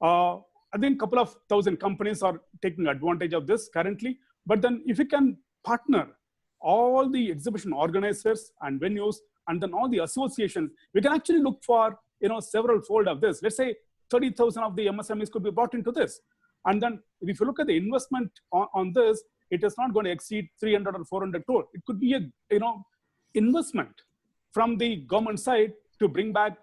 I think a couple of thousand companies are taking advantage of this currently. But then if you can partner all the exhibition organizers and venues and then all the associations, we can actually look for several fold of this. Let's say 30,000 of the MSMEs could be brought into this. And then if you look at the investment on this, it is not going to exceed 300 or 400 crore. It could be a investment from the government side to bring back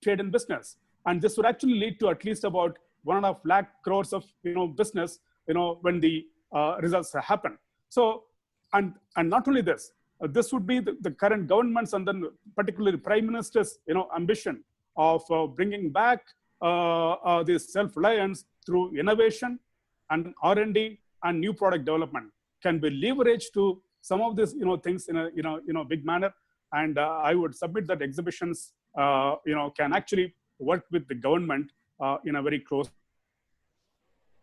trade and business. And this would actually lead to at least about 1.5 lakh crores of business when the results happen. So and not only this, this would be the current government's and then particularly Prime Minister's ambition of bringing back this self-reliance through innovation and R&D and new product development can be leveraged to some of these things in a big manner. And I would submit that exhibitions can actually work with the government in a very close.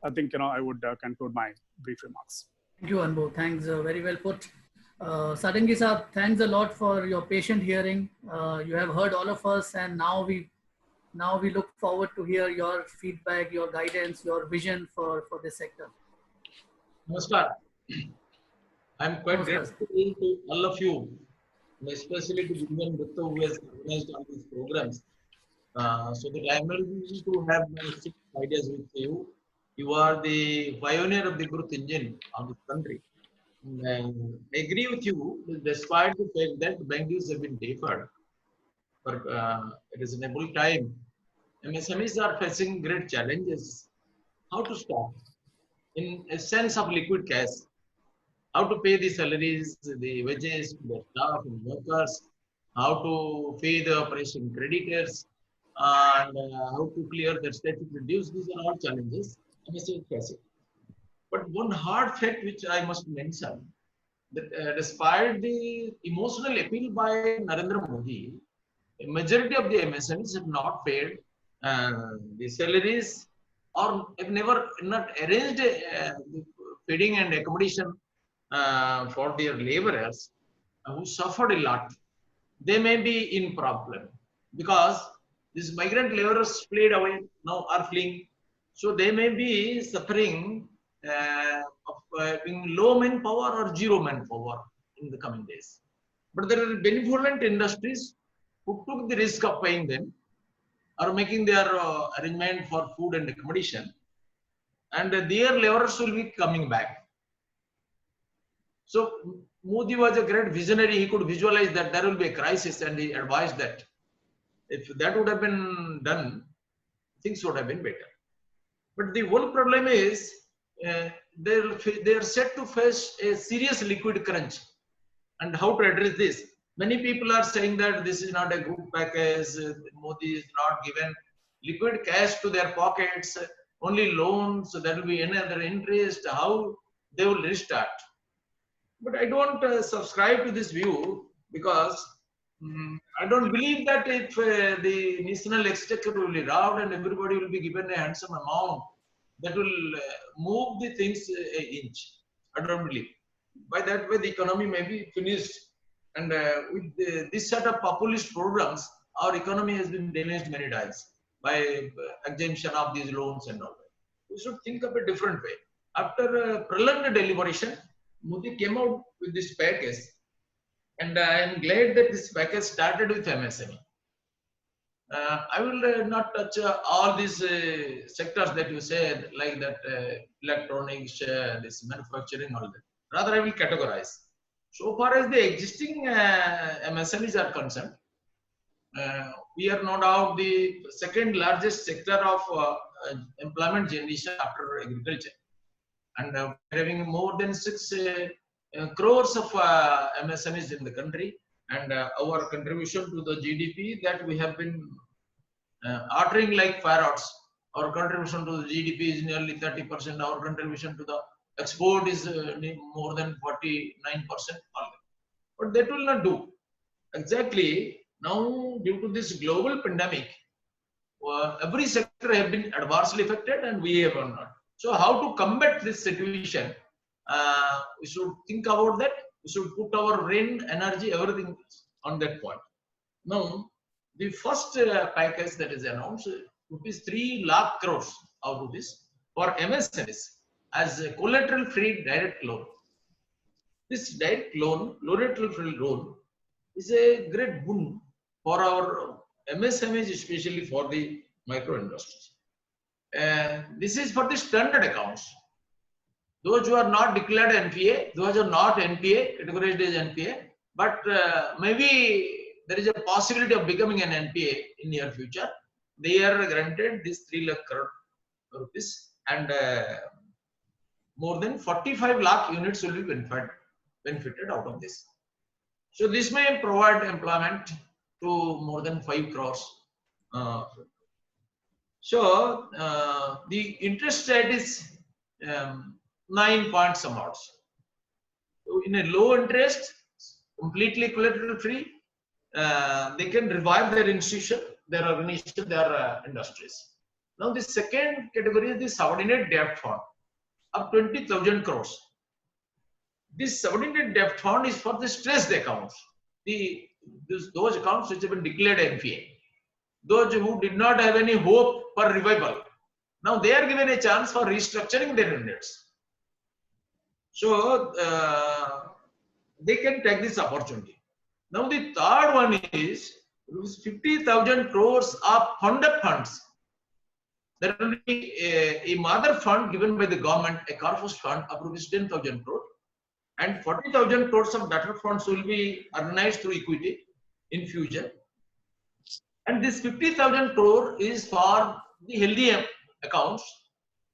I think I would conclude my brief remarks. Thank you, Anbu. Thanks. Very well put. Sarangi Saab, thanks a lot for your patient hearing. You have heard all of us, and now we look forward to hear your feedback, your guidance, your vision for this sector. Namaskar. I'm quite grateful to all of you, especially to Vivian Gupta, who has organized all these programs, so that I'm able to have my ideas with you. You are the pioneer of the growth engine of this country. And I agree with you, despite the fact that bank dues have been deferred for a reasonable time. MSMEs are facing great challenges. How to start? In a sense of liquid cash, how to pay the salaries, the wages, the staff and workers, how to pay the operation creditors, and how to clear the statutory dues. These are all challenges MSMEs facing. But one hard fact which I must mention, that despite the emotional appeal by Narendra Modi, a majority of the MSMEs have not paid the salaries or have not arranged the feeding and accommodation for their laborers who suffered a lot. They may be in problem because these migrant laborers fled away, now are fleeing. So they may be suffering having low manpower or zero manpower in the coming days. But there are benevolent industries who took the risk of paying them or making their arrangement for food and accommodation, and their laborers will be coming back. So Modi was a great visionary. He could visualize that there will be a crisis, and he advised that if that would have been done, things would have been better. But the whole problem is they are set to face a serious liquid crunch. And how to address this? Many people are saying that this is not a good package. Modi is not given liquid cash to their pockets, only loans. So there will be another interest. How they will restart? But I don't subscribe to this view, because I don't believe that if the national exchequer will be robbed and everybody will be given a handsome amount, that will move the things an inch. I don't believe. By that way, the economy may be finished. And with this set of populist programs, our economy has been damaged many times by exemption of these loans and all that. We should think of a different way. After prolonged deliberation, Modi came out with this package. And I am glad that this package started with MSME. I will not touch all these sectors that you said, like that electronics, this manufacturing, all that. Rather, I will categorize. So far as the existing MSMEs are concerned, we are no doubt the second largest sector of employment generation after agriculture. And having more than 6 crores of MSMEs in the country, and our contribution to the GDP that we have been uttering like parrots. Our contribution to the GDP is nearly 30%. Our contribution to the export is more than 49%. But that will not do. Exactly now, due to this global pandemic, every sector has been adversely affected, and we have not. So how to combat this situation? We should think about that. We should put our brain, energy, everything on that point. Now, the first package that is announced, rupees 3 lakh crores out of this for MSMEs as a collateral-free direct loan. This direct loan, collateral-free loan, is a great boon for our MSMEs, especially for the micro industries. This is for the standard accounts. Those who are not declared NPA, those are not NPA, categorized as NPA, but maybe there is a possibility of becoming an NPA in near future. They are granted this 3 lakh crore rupees, and more than 45 lakh units will be benefited out of this. So this may provide employment to more than 5 crores. The interest rate is 9 point some odds. So in a low interest, completely collateral free, they can revive their institution, their organization, their industries. Now the second category is the subordinate debt fund of 20,000 crores. This subordinate debt fund is for the stressed accounts, those accounts which have been declared NPA, those who did not have any hope for revival. Now they are given a chance for restructuring their units. So they can take this opportunity. Now the third one is 50,000 crores of fund of funds. There will be a mother fund given by the government, a corpus fund of rupees 10,000 crores, and 40,000 crores of debtor funds will be organized through equity infusion. And this 50,000 crore is for the healthy accounts.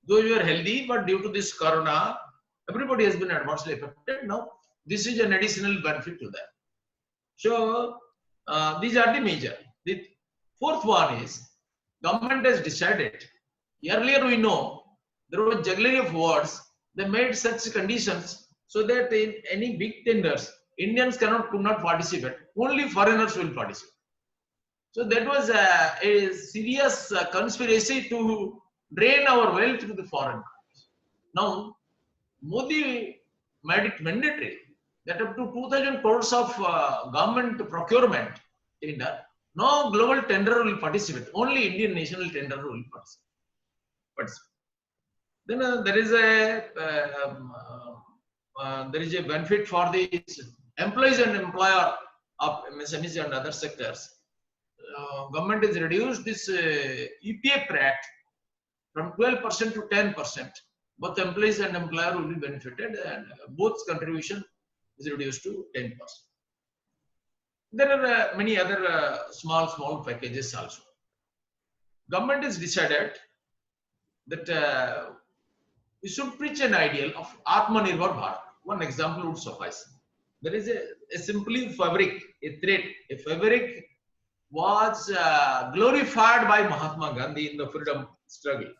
Those who are healthy, but due to this corona, everybody has been adversely affected. Now, this is an additional benefit to them. So, these are the major. The fourth one is, government has decided, earlier we know, there was jugglery of words. They made such conditions so that in any big tenders, Indians could not participate. Only foreigners will participate. So that was a serious conspiracy to drain our wealth to the foreign countries. Now, Modi made it mandatory that up to 2,000 crores of government procurement tender, no global tender will participate. Only Indian national tender will participate. Then there is a there is a benefit for the employees and employer of MSMEs and other sectors. Government has reduced this EPF rate from 12% to 10%. Both employees and employer will be benefited, and both contribution is reduced to 10%. There are many other small packages also. Government has decided that we should preach an ideal of Atmanirbhar Bharat. One example would suffice. There is a simply fabric, a thread. A fabric was glorified by Mahatma Gandhi in the freedom struggle.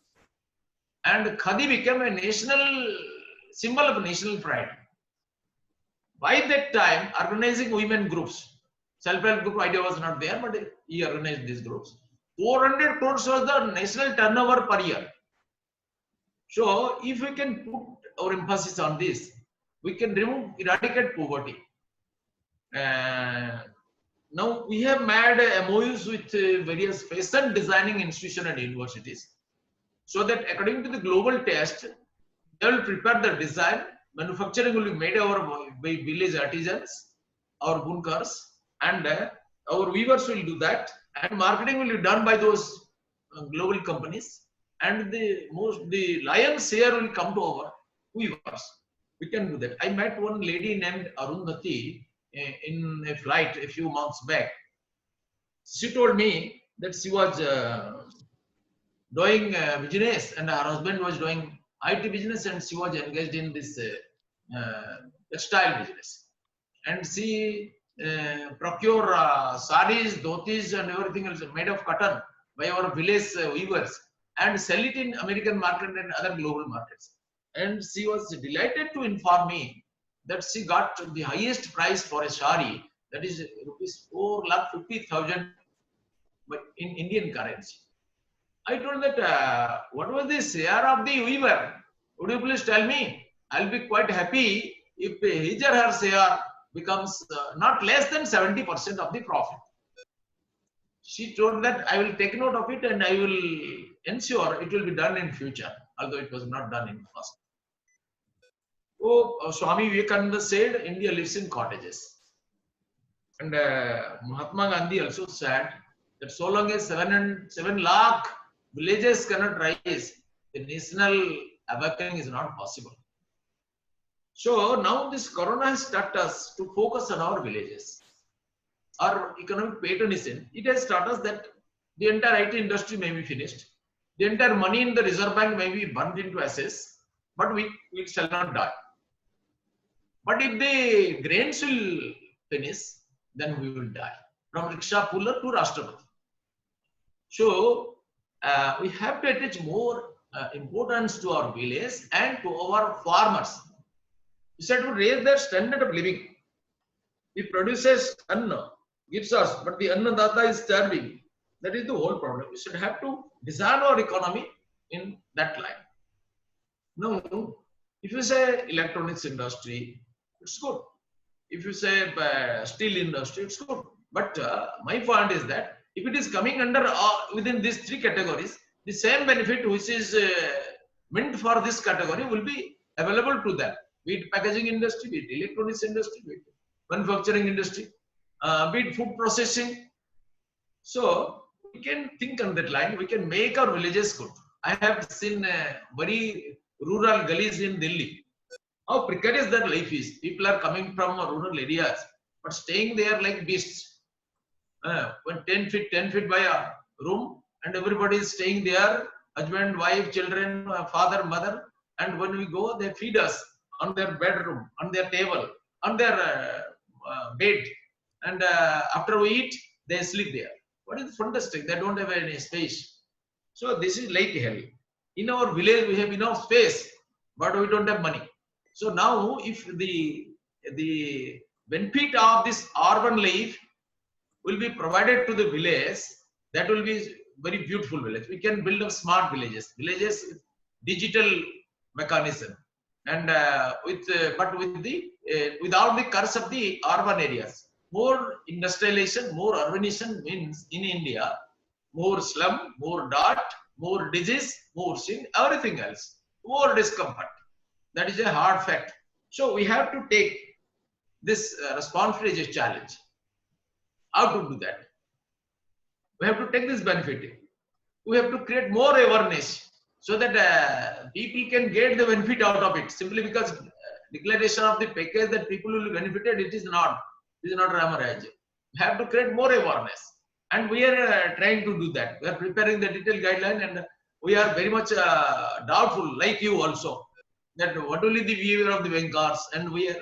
And Khadi became a national symbol of national pride. By that time, organizing women groups, self-help group idea was not there, but he organized these groups. 400 crores was the national turnover per year. So, if we can put our emphasis on this, we can eradicate poverty. Now, we have made MOUs with various fashion designing institutions and universities, so that according to the global test, they will prepare the design. Manufacturing will be made by village artisans, our bunkers, and our weavers will do that. And marketing will be done by those global companies. And the lion's share will come to our weavers. We can do that. I met one lady named Arundhati in a flight a few months back. She told me that she was doing business, and her husband was doing IT business, and she was engaged in this textile business. And she procure saris, dhotis, and everything else made of cotton by our village weavers, and sell it in American market and other global markets. And she was delighted to inform me that she got the highest price for a sari, that is rupees 4,50,000 in Indian currency. I told that, what was the share of the weaver? Would you please tell me? I'll be quite happy if his or her share becomes not less than 70% of the profit. She told that I will take note of it and I will ensure it will be done in future, although it was not done in past. Oh, Swami Vivekananda said, India lives in cottages. And Mahatma Gandhi also said that so long as 7 lakh villages cannot rise, the national awakening is not possible. So now this corona has taught us to focus on our villages. Our economic patronage, it has taught us that the entire IT industry may be finished. The entire money in the Reserve Bank may be burnt into ashes, but we shall not die. But if the grains will finish, then we will die. From rickshaw puller to Rashtrapati. So we have to attach more importance to our village and to our farmers. We said to raise their standard of living. It produces anna, gives us, but the annadata is starving. That is the whole problem. We should have to design our economy in that line. Now, if you say electronics industry, it's good. If you say steel industry, it's good. But my point is that if it is coming under within these three categories, the same benefit which is meant for this category will be available to them. Be it packaging industry, be it electronics industry, be it manufacturing industry, be it food processing. So we can think on that line. We can make our villages good. I have seen very rural gullies in Delhi. How precarious that life is. People are coming from rural areas, but staying there like beasts. When 10 feet by a room, and everybody is staying there, husband, wife, children, father, mother, and when we go, they feed us on their bedroom, on their table, on their bed, and after we eat, they sleep there. What is fantastic? They don't have any space. So this is like hell. In our village, we have enough space, but we don't have money. So now, if the benefit of this urban life will be provided to the village, that will be very beautiful village. We can build up smart villages with digital mechanism, and without the curse of the urban areas. More industrialization, more urbanization means in India more slum, more dirt, more disease, more sin, everything else, more discomfort. That is a hard fact. So we have to take this responsibility as a challenge. How to do that? We have to take this benefit. We have to create more awareness so that people can get the benefit out of it. Simply because declaration of the package that people will be benefited, it is not Ramaraj. We have to create more awareness. And we are trying to do that. We are preparing the detailed guideline, and we are very much doubtful, like you also, that what will be the behavior of the bankers. And we are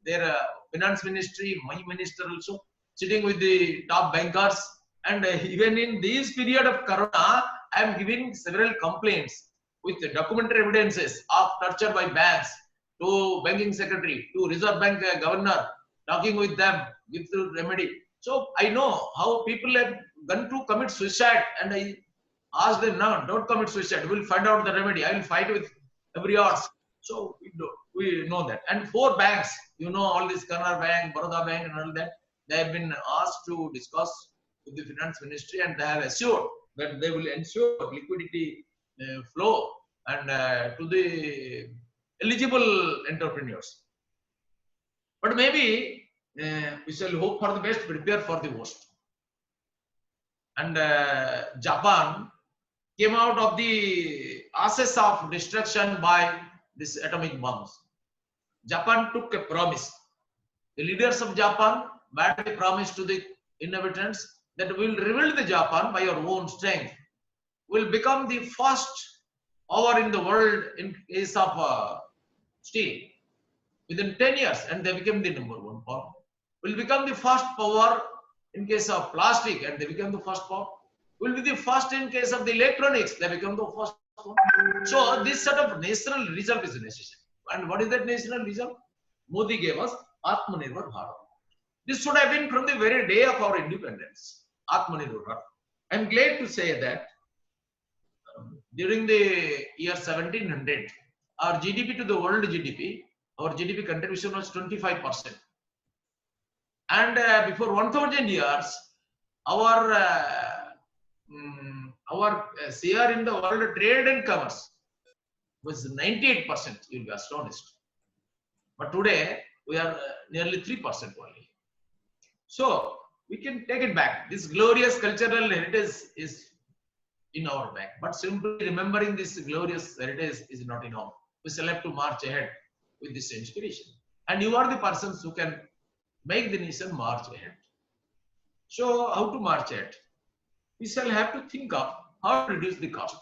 their finance ministry, my minister also, sitting with the top bankers. And even in this period of Corona, I am giving several complaints with the documentary evidences of torture by banks to banking secretary, to Reserve Bank governor, talking with them, give the remedy. So I know how people have gone to commit suicide, and I asked them, no, don't commit suicide. We'll find out the remedy. I will fight with every odds. So we know that. And 4 banks, you know, all this Canara Bank, Baroda Bank, and all that, they have been asked to discuss with the finance ministry, and they have assured that they will ensure liquidity flow and to the eligible entrepreneurs. But maybe we shall hope for the best, prepare for the worst. And Japan came out of the ashes of destruction by these atomic bombs. Japan took a promise. The leaders of Japan made a promise to the inhabitants that we will rebuild the Japan by our own strength. We will become the first power in the world in case of steel within 10 years, and they became the #1 power. Will become the first power in case of plastic, and they became the first power. Will be the first in case of the electronics, they become the first one. So this sort of national resolve is necessary. And what is that national resolve? Modi gave us Atmanirbhar Bharat. This should have been from the very day of our independence. Atmanirbhar Bharat. I am glad to say that during the year 1700, our GDP to the world GDP, our GDP contribution was 25%. And before 1000 years, our share in the world trade and commerce was 98%. You'll be astonished. But today, we are nearly 3% only. So, we can take it back. This glorious cultural heritage is in our back. But simply remembering this glorious heritage is not enough. We shall have to march ahead with this inspiration. And you are the persons who can make the nation march ahead. So, how to march ahead? We shall have to think of how to reduce the cost.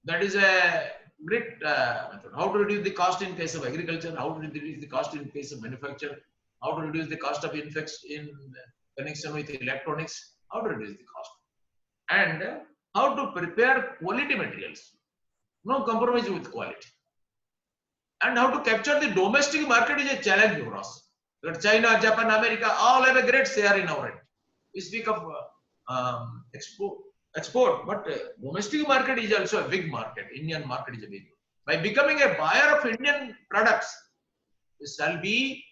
That is a great method. How to reduce the cost in case of agriculture, how to reduce the cost in case of manufacture, how to reduce the cost of infects in connection with electronics, how to reduce the cost. And how to prepare quality materials. No compromise with quality. And how to capture the domestic market is a challenge for us. China, Japan, America, all have a great share in our end. We speak of export, but domestic market is also a big market. Indian market is a big one. By becoming a buyer of Indian products, we shall be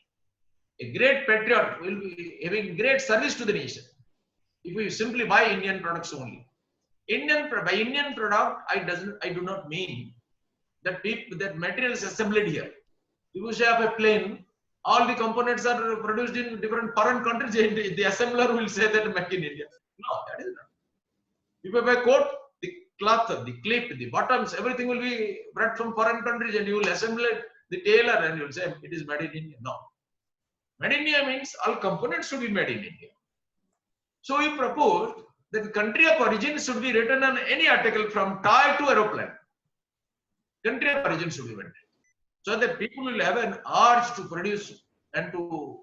a great patriot. We will be having great service to the nation. If we simply buy Indian products only. By Indian product, I do not mean that materials assembled here. If you say of a plane, all the components are produced in different foreign countries, the assembler will say that made in India. No, that is not. If you buy a coat, the cloth, the clip, the buttons, everything will be brought from foreign countries, and you will assemble it, the tailor, and you will say it is made in India. No. Made in India means all components should be made in India. So we proposed that the country of origin should be written on any article from toy to aeroplane. Country of origin should be written. So that people will have an urge to produce and to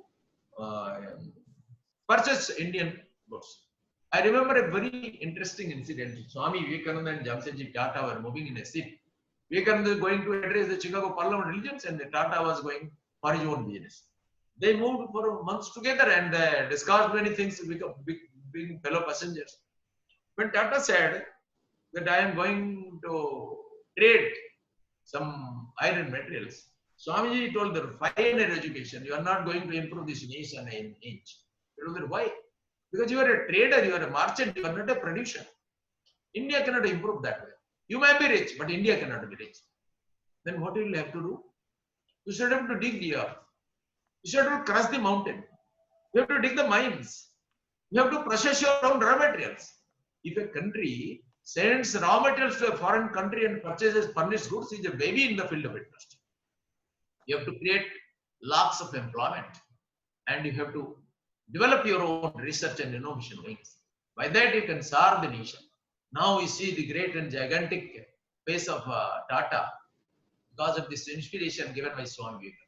purchase Indian goods. I remember a very interesting incident. Swami Vivekananda and Jamshedji Tata were moving in a ship. Vivekananda was going to address the Chicago Parliament religions, and the Tata was going for his own business. They moved for months together and discussed many things with being fellow passengers. When Tata said that I am going to trade some iron materials, Swamiji told them, finer education, you are not going to improve this nation an inch. He told them, why? Because you are a trader, you are a merchant, you are not a producer. India cannot improve that way. You may be rich, but India cannot be rich. Then what will you have to do? You should have to dig the earth. You should have to cross the mountain. You have to dig the mines. You have to process your own raw materials. If a country sends raw materials to a foreign country and purchases furnished goods, is a baby in the field of industry. You have to create lakhs of employment, and you have to develop your own research and innovation wings. By that, you can serve the nation. Now we see the great and gigantic pace of Tata because of this inspiration given by Swami Vivekananda.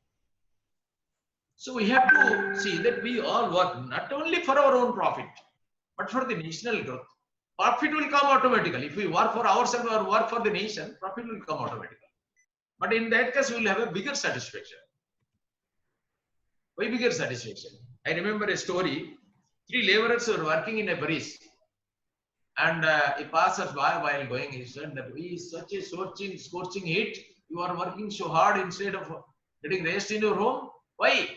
So we have to see that we all work not only for our own profit, but for the national growth. Profit will come automatically. If we work for ourselves or work for the nation, profit will come automatically. But in that case, we will have a bigger satisfaction. Why bigger satisfaction? I remember a story. 3 laborers were working in a breeze. And a passer by while going, he said that we such a scorching heat. You are working so hard instead of getting rest in your home. Why?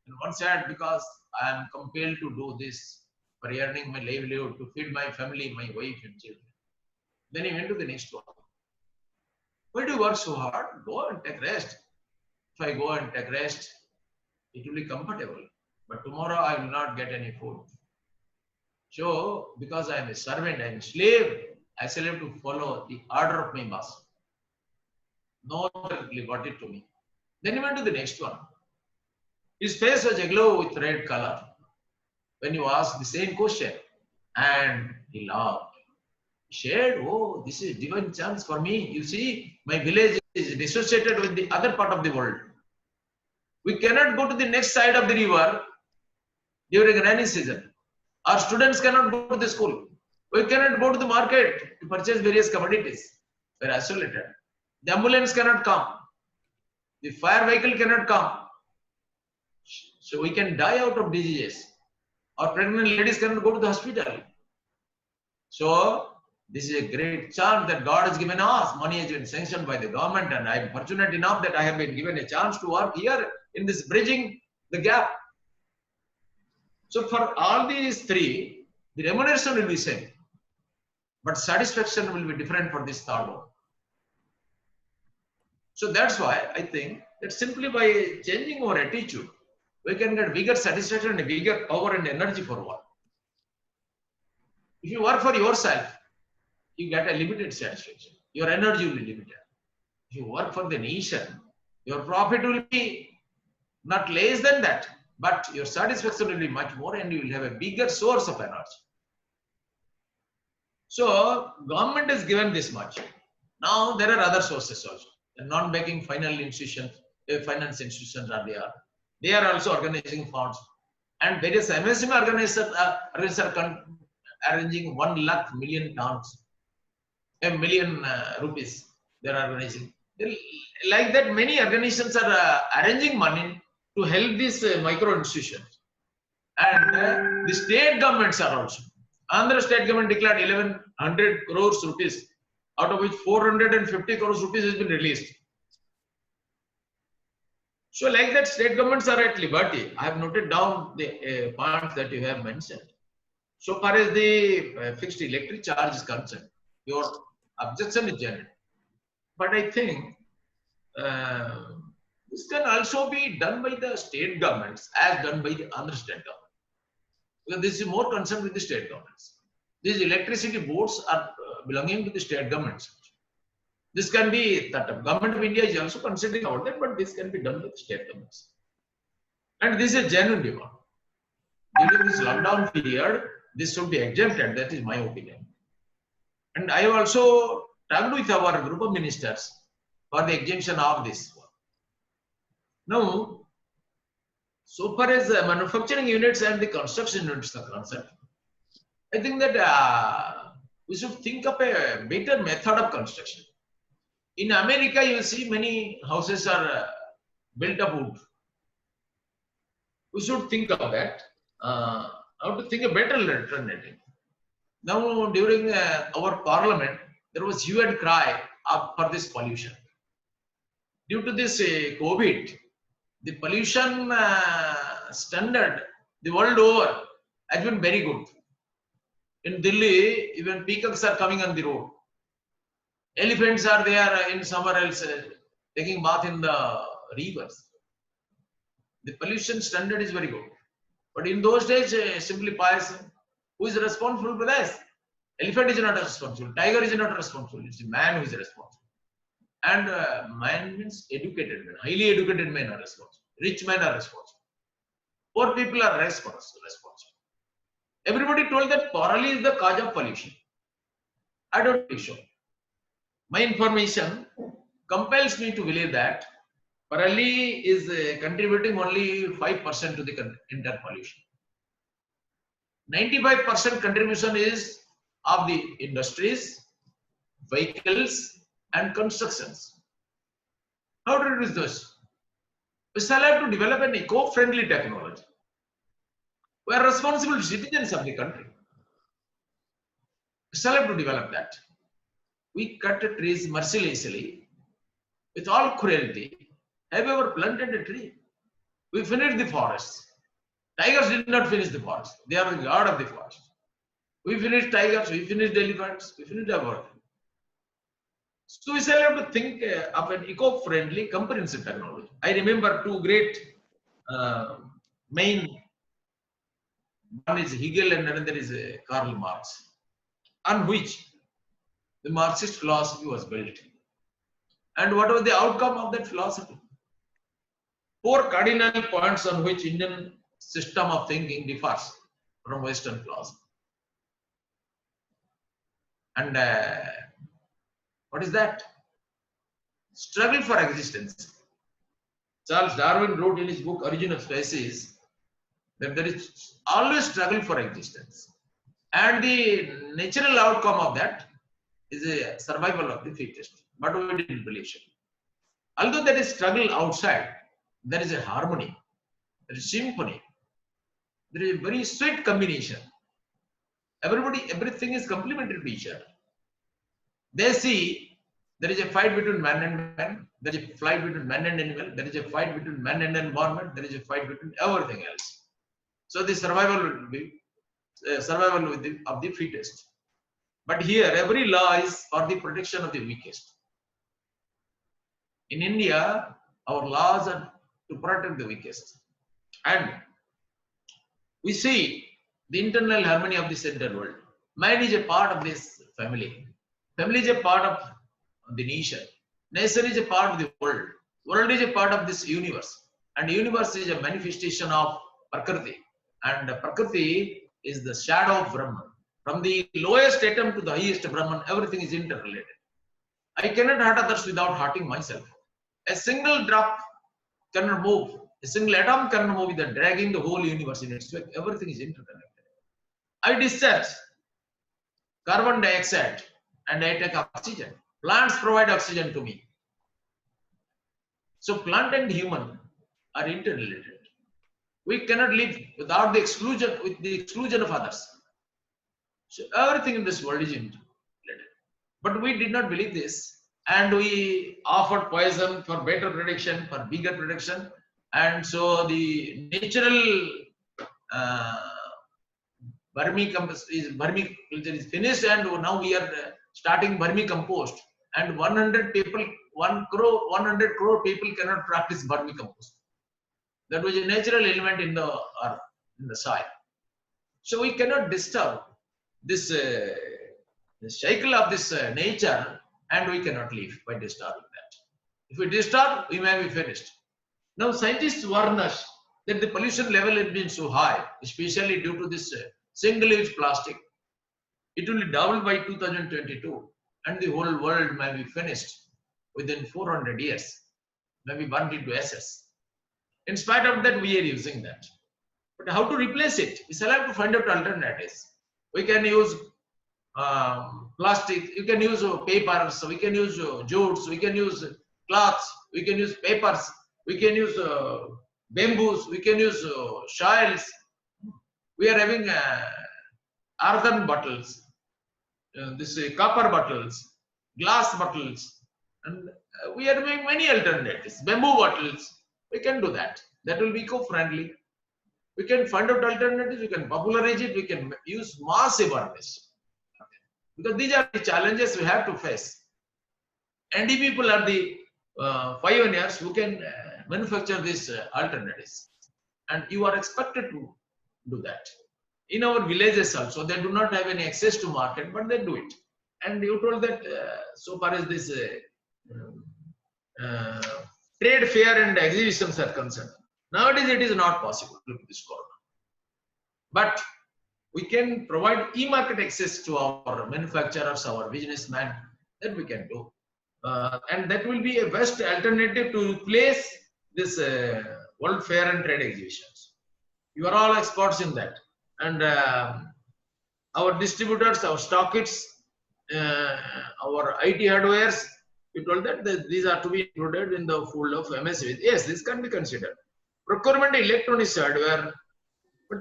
And one said, because I am compelled to do this for earning my livelihood, to feed my family, my wife and children. Then he went to the next one. Why do you work so hard? Go and take rest. If I go and take rest, it will be comfortable. But tomorrow I will not get any food. So, because I am a servant, I am a slave, I shall have to follow the order of my master. No other got it to me. Then he went to the next one. His face was aglow with red color when you asked the same question, and he laughed. He said, oh, this is divine chance for me. You see, my village is dissociated with the other part of the world. We cannot go to the next side of the river during rainy season. Our students cannot go to the school. We cannot go to the market to purchase various commodities. We are isolated. The ambulance cannot come. The fire vehicle cannot come. So we can die out of diseases. Our pregnant ladies cannot go to the hospital. So this is a great chance that God has given us. Money has been sanctioned by the government, and I am fortunate enough that I have been given a chance to work here in this bridging the gap. So for all these 3, the remuneration will be same, but satisfaction will be different for this third one. So that's why I think that simply by changing our attitude, we can get bigger satisfaction and bigger power and energy for work. If you work for yourself, you get a limited satisfaction. Your energy will be limited. If you work for the nation, your profit will be not less than that, but your satisfaction will be much more, and you will have a bigger source of energy. So government has given this much. Now there are other sources also. The non-banking finance institutions are there. They are also organizing funds, and various MSME organizations are arranging 1 lakh million towns, $1 million rupees. They are organizing. Like that, many organizations are arranging money to help these micro institutions. And the state governments are also. Andhra state government declared 1100 crores rupees, out of which 450 crores rupees has been released. So like that, state governments are at liberty. I have noted down the points that you have mentioned. So far as the fixed electric charge is concerned, your objection is genuine. But I think this can also be done by the state governments as done by the Andhra state government. Because this is more concerned with the state governments. These electricity boards are belonging to the state governments. This can be that the government of India is also considering about that, but this can be done by the state governments. And this is a genuine demand. During this lockdown period, this should be exempted. That is my opinion. And I have also talked with our group of ministers for the exemption of this one. Now, so far as manufacturing units and the construction units are concerned, I think that we should think of a better method of construction. In America, you see many houses are built of wood. We should think of that. How to think a better alternative. Now, during our parliament, there was hue and cry for this pollution. Due to this COVID, the pollution standard the world over has been very good. In Delhi, even peacocks are coming on the road. Elephants are there in somewhere else taking bath in the rivers. The pollution standard is very good. But in those days, simply pious, who is responsible for this? Elephant is not responsible. Tiger is not responsible. It's the man who is responsible. And man means educated men. Highly educated men are responsible. Rich men are responsible. Poor people are responsible. Everybody told that Parali is the cause of pollution. I don't think so. My information compels me to believe that Parali is contributing only 5% to the entire pollution. 95% contribution is of the industries, vehicles, and constructions. How to reduce this? We shall have to develop an eco-friendly technology. We are responsible citizens of the country. We shall have to develop that. We cut trees mercilessly with all cruelty. Have you ever planted a tree? We finished the forests. Tigers did not finish the forest. They are the god of the forest. We finished tigers, we finished elephants, we finished everything. So we shall have to think of an eco-friendly, comprehensive technology. I remember two great main, one is Hegel and another is Karl Marx, on which the Marxist philosophy was built. And what was the outcome of that philosophy? 4 cardinal points on which Indian system of thinking differs from Western philosophy. And what is that? Struggle for existence. Charles Darwin wrote in his book Origin of Species that there is always struggle for existence. And the natural outcome of that is a survival of the fittest. But we didn't believe it. Although there is struggle outside, there is a harmony, there is symphony, there is a very sweet combination. Everything is complementary to each other. They see there is a fight between man and man, there is a fight between man and animal, there is a fight between man and environment, there is a fight between everything else. So the survival will be survival of the fittest. But here every law is for the protection of the weakest. In India, our laws are to protect the weakest. And we see the internal harmony of this entire world. Man is a part of this family. Family is a part of the nation. Nation is a part of the world. World is a part of this universe. And the universe is a manifestation of Prakriti. And Prakriti is the shadow of Brahman. From the lowest atom to the highest Brahman, everything is interrelated. I cannot hurt others without hurting myself. A single drop cannot move. A single atom cannot move without dragging the whole universe in its wake. Everything is interconnected. I discharge carbon dioxide and I take oxygen. Plants provide oxygen to me. So plant and human are interrelated. We cannot live without the exclusion of others. So everything in this world is interrelated. But we did not believe this. And we offered poison for better protection, for bigger protection. And so the natural vermicompost is finished, and now we are starting vermicompost. And 100 crore people cannot practice vermicompost. That was a natural element in the earth, in the soil. So we cannot disturb this the cycle of this nature, and we cannot live by disturbing that. If we disturb, we may be finished. Now scientists warn us that the pollution level has been so high, especially due to this single-use plastic. It will double by 2022, and the whole world may be finished within 400 years, may be burnt into ashes. In spite of that, we are using that. But how to replace it? We shall have to find out alternatives. We can use plastic, you can use papers, we can use jutes, we can use cloths, we can use papers, we can use bamboos, we can use shells. We are having earthen bottles, copper bottles, glass bottles, and we are doing many alternatives. Bamboo bottles, we can do that. That will be eco-friendly. We can find out alternatives, we can popularize it, we can use mass awareness. Because these are the challenges we have to face. ND people are the pioneers who can manufacture these alternatives. And you are expected to do that. In our villages also, they do not have any access to market, but they do it. And you told that so far as this trade fair and exhibitions are concerned, nowadays it is not possible due to this corona. But we can provide e-market access to our manufacturers, our businessmen, that we can do. And that will be a best alternative to replace this World Fair and trade exhibitions. You are all experts in that. And our distributors, our stockists, our IT hardwares, you told that these are to be included in the fold of MSME. Yes, this can be considered. Procurement electronics hardware. But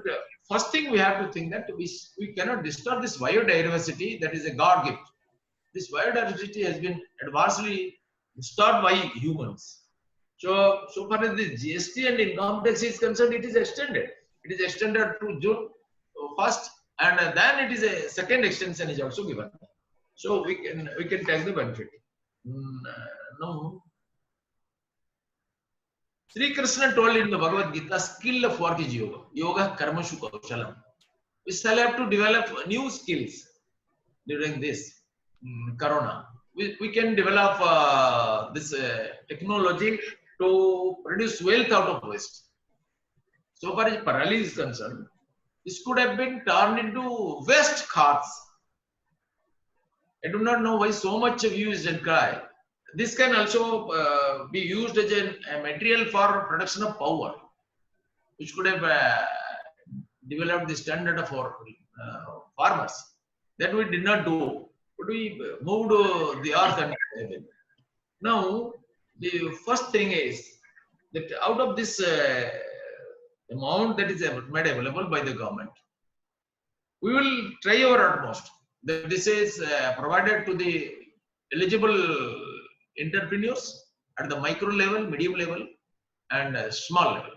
first thing we have to think that we cannot disturb this biodiversity that is a God gift. This biodiversity has been adversely disturbed by humans. So far as the GST and income tax is concerned, it is extended. It is extended to June 1st, and then it is a second extension is also given. So we can take the benefit. No. Sri Krishna told in the Bhagavad Gita, skill of work is yoga. Yoga karmashu kaushalam. We still have to develop new skills during this corona. We can develop this technology to produce wealth out of waste. So far as parali is concerned, this could have been turned into waste carts. I do not know why so much views and cry. This can also be used as a material for production of power, which could have developed the standard for farmers. That we did not do, but we moved the earth and heaven. Now, the first thing is that out of this amount that is made available by the government, we will try our utmost. This is provided to the eligible entrepreneurs at the micro level, medium level, and small level.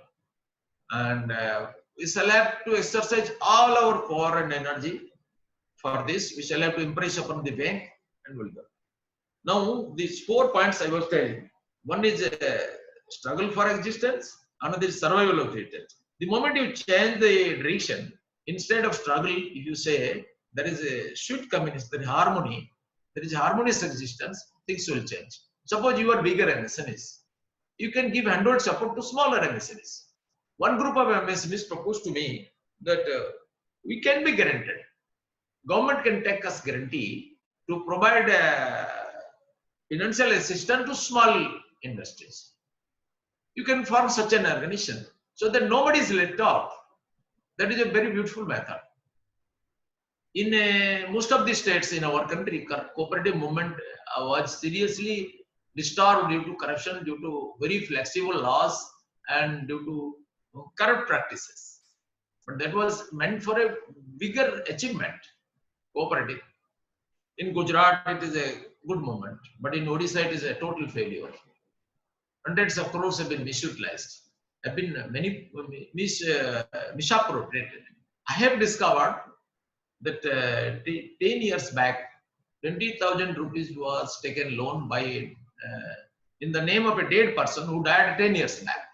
And we shall have to exercise all our power and energy for this. We shall have to impress upon the bank and will go. Now, these 4 points I was telling. One is struggle for existence, another is survival of heritage. The moment you change the direction, instead of struggle, if you say there is a sweet community, there is harmony, there is harmonious existence, things will change. Suppose you are bigger MSMEs, you can give handhold support to smaller MSMEs. One group of MSMEs proposed to me that we can be guaranteed. Government can take us guarantee to provide financial assistance to small industries. You can form such an organization so that nobody is left out. That is a very beautiful method. In most of the states in our country, cooperative movement was seriously disturbed due to corruption, due to very flexible laws, and due to corrupt practices. But that was meant for a bigger achievement, cooperative. In Gujarat, it is a good movement, but in Odisha, it is a total failure. Hundreds of crores have been misutilized. Have been many misappropriated. I have discovered that 10 years back, 20,000 rupees was taken loan by in the name of a dead person who died 10 years back.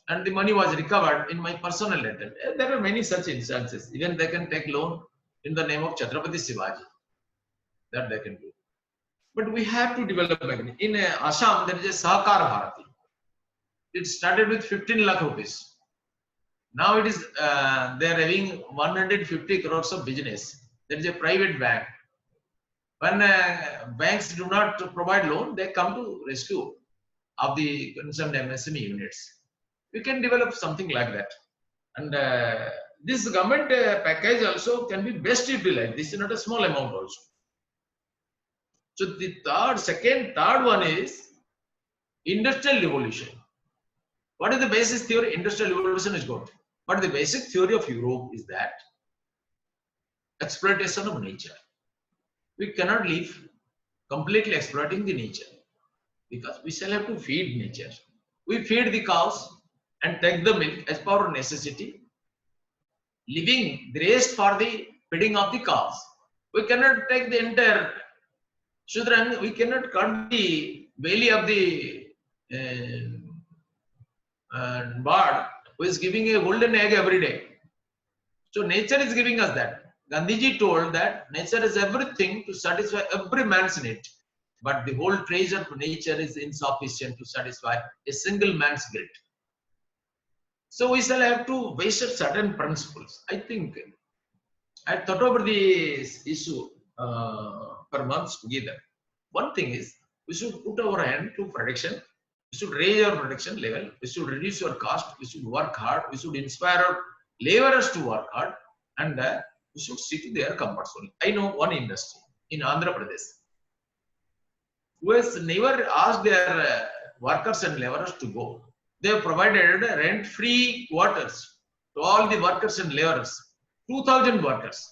And the money was recovered in my personal letter. There are many such instances. Even they can take loan in the name of Chhatrapati Shivaji. That they can do. But we have to develop again. In Assam, there is a Sahakar Bharati. It started with 15 lakh rupees. Now it is, they are having 150 crores of business. There is a private bank. When banks do not provide loan, they come to rescue of the concerned MSME units. We can develop something like that. And this government package also can be best utilized. This is not a small amount also. So the third one is industrial revolution. What is the basic theory? Industrial revolution is good. But the basic theory of Europe is that exploitation of nature. We cannot live completely exploiting the nature because we shall have to feed nature. We feed the cows and take the milk as per our necessity, leaving the rest for the feeding of the cows. We cannot take the entire Shudrang, we cannot cut the belly of the bird who is giving a golden egg every day. So nature is giving us that. Gandhiji told that nature is everything to satisfy every man's need, but the whole treasure of nature is insufficient to satisfy a single man's greed. So we shall have to base certain principles. I think I thought over this issue for months together. One thing is we should put our hand to production. We should raise our production level. We should reduce our cost. We should work hard. We should inspire our laborers to work hard, and we should see to their comfort zone. I know one industry in Andhra Pradesh who has never asked their workers and laborers to go. They have provided rent-free quarters to all the workers and laborers. 2,000 workers.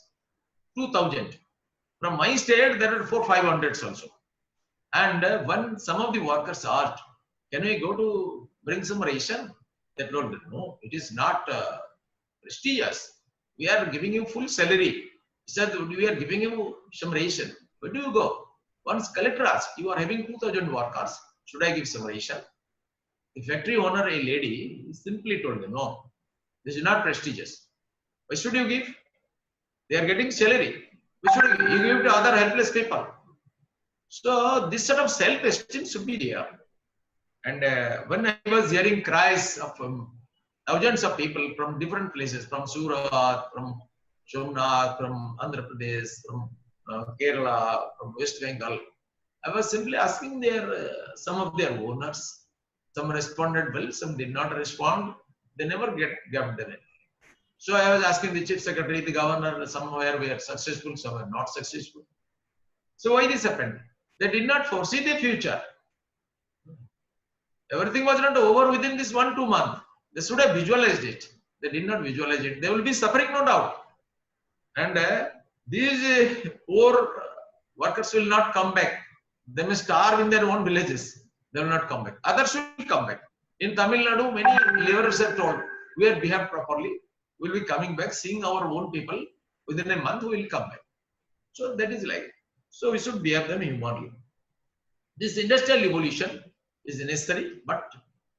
2,000. From my state, there are 400-500 also. And when some of the workers asked, can we go to bring some ration? They told, no, it is not prestigious. We are giving you full salary. He said, we are giving you some ration. Where do you go? Once collector asked, you are having 2,000 workers. Should I give some ration? The factory owner, a lady, simply told them, no, this is not prestigious. Why should you give? They are getting salary. Why should you give? You give to other helpless people. So this sort of self-esteem should be there. And when I was hearing cries of thousands of people from different places, from Surat, from Somnath, from Andhra Pradesh, from Kerala, from West Bengal, I was simply asking some of their owners. Some responded well, some did not respond. They never got them. So I was asking the chief secretary, the governor, somewhere we are successful, somewhere not successful. So why this happened? They did not foresee the future. Everything was not over within this 1-2 months. They should have visualized it. They did not visualize it. They will be suffering, no doubt. And these poor workers will not come back. They may starve in their own villages. They will not come back. Others will come back. In Tamil Nadu, many laborers have told, we have behaved properly. We will be coming back, seeing our own people. Within a month, we will come back. So that is like, so we should behave them humanly. This industrial evolution is necessary, but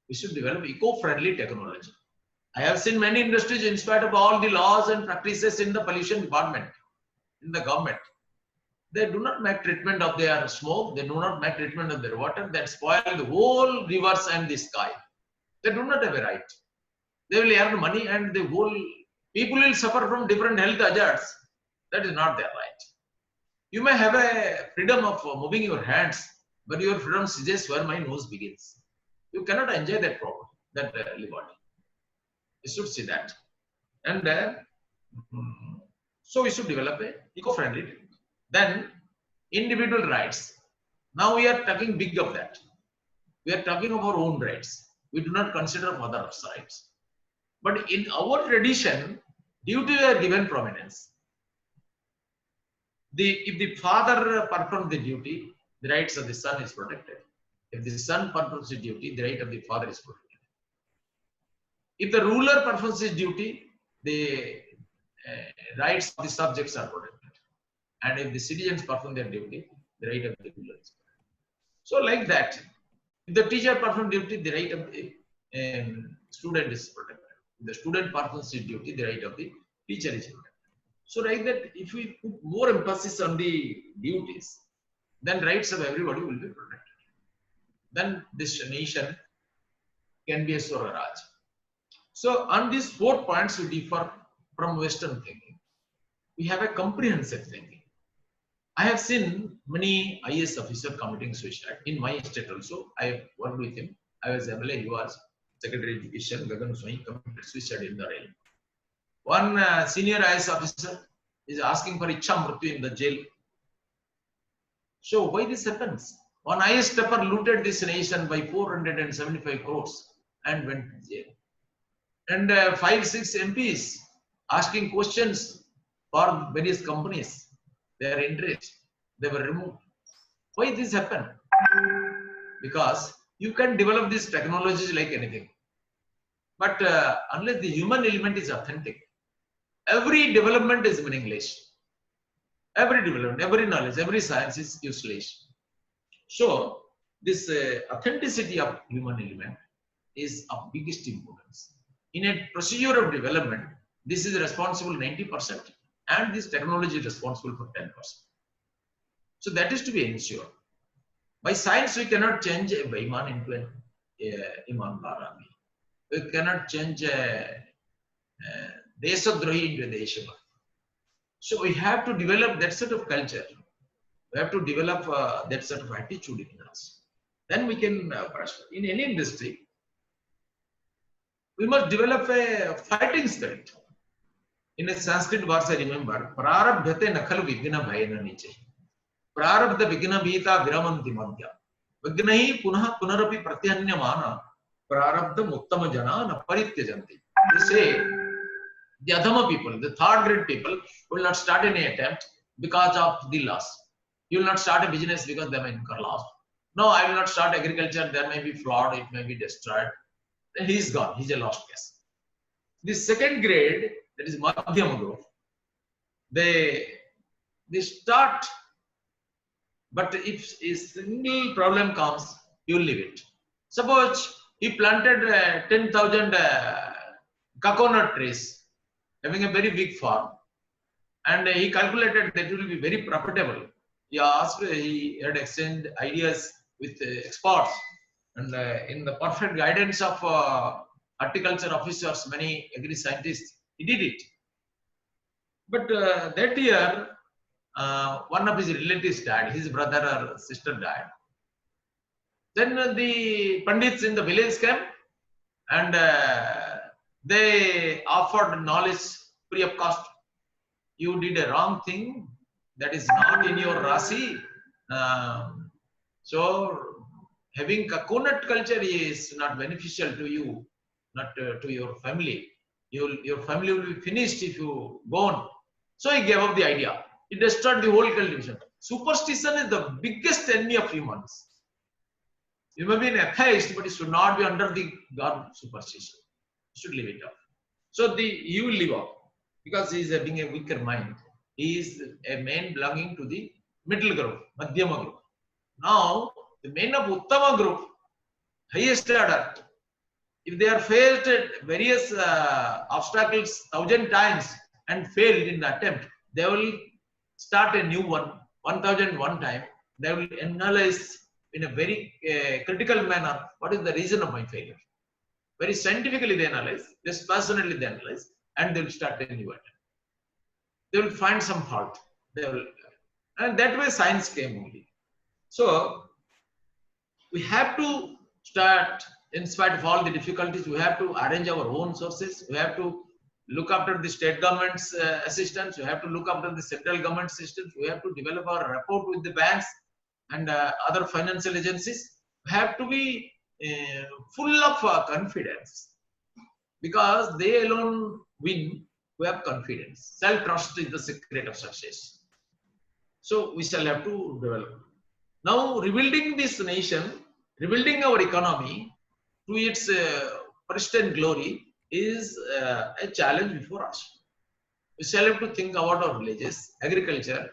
we should develop eco-friendly technology. I have seen many industries, in spite of all the laws and practices in the pollution department, in the government, they do not make treatment of their smoke, they do not make treatment of their water, that spoil the whole rivers and the sky. They do not have a right. They will earn money and the whole people will suffer from different health hazards. That is not their right. You may have a freedom of moving your hands, but your freedom suggests where my nose begins. You cannot enjoy that problem, that liberty. You should see that. And so we should develop a eco-friendly. Then individual rights. Now we are talking big of that. We are talking of our own rights. We do not consider others' rights. But in our tradition, duties are given prominence. If the father performs the duty, the rights of the son is protected. If the son performs his duty, the right of the father is protected. If the ruler performs his duty, the rights of the subjects are protected. And if the citizens perform their duty, the right of the ruler is protected. So like that, if the teacher performs duty, the right of the student is protected. If the student performs his duty, the right of the teacher is protected. So like that, if we put more emphasis on the duties, then rights of everybody will be protected. Then this nation can be a Swaraj. So on these 4 points, we differ from Western thinking. We have a comprehensive thinking. I have seen many IAS officers committing suicide. In my state also, I have worked with him. I was MLA, he was Secretary of Education, Gagan Swami committed suicide in the rail. One senior IAS officer is asking for Ichha Mrityu in the jail. So why this happens? One IAS stepper looted this nation by 475 crores and went to jail. And 5-6 MPs asking questions for various companies, their interest, they were removed. Why this happened? Because you can develop these technologies like anything. But unless the human element is authentic, every development is meaningless. Every development, every knowledge, every science is useless. So this authenticity of human element is of biggest importance. In a procedure of development, this is responsible 90% and this technology is responsible for 10%. So that is to be ensured. By science, we cannot change a Baiman into an Imandar army. We cannot change a Desadrohi into a Deshabhakti. So we have to develop that sort of culture. We have to develop that sort of attitude in us. Then we can prosper. In any industry, we must develop a fighting spirit. In a Sanskrit verse, I remember, Prarabdhate nakhal vigna bhayana niche. Prarabdha vigna bhita viramanti madhya. Vignahi punah punarapi pratyanyamana. Prarabdha uttama jana parityajanti. They say, the Adhama people, the third grade people, will not start any attempt because of the loss. You will not start a business because they may incur loss. No, I will not start agriculture, there may be flood, it may be destroyed. Then he is gone, he is a lost case. The second grade, that is Madhyama group, they start, but if a single problem comes, you will leave it. Suppose he planted 10,000 coconut trees, having a very big farm, and he calculated that it will be very profitable. He had exchanged ideas with experts, and in the perfect guidance of horticulture officers, many agri-scientists, he did it. But that year, one of his relatives died, his brother or sister died. Then the Pandits in the village came and they offered knowledge free of cost. You did a wrong thing, that is not in your Rasi. So having coconut culture is not beneficial to you, not to your family. Your family will be finished if you go on. So he gave up the idea. He destroyed the whole cultivation. Superstition is the biggest enemy of humans. You may be an atheist, but it should not be under the God superstition. You should leave it up. So you will live up because he is having a weaker mind. He is a man belonging to the middle group, Madhyama group. Now, the men of Uttama group, highest order, if they are faced various obstacles 1,000 times and failed in the attempt, they will start a new one, 1,001 time. They will analyze in a very critical manner what is the reason of my failure. Very scientifically they analyze, dispassionately they analyze, and they will start a new attempt. They will find some fault. And that way science came only. So we have to start, in spite of all the difficulties, we have to arrange our own sources. We have to look after the state government's assistance. We have to look after the central government systems. We have to develop our rapport with the banks and other financial agencies. We have to be full of confidence because they alone win. We have confidence. Self-trust is the secret of success. So we shall have to develop. Now, rebuilding this nation, rebuilding our economy to its pristine glory is a challenge before us. We shall have to think about our villages, agriculture,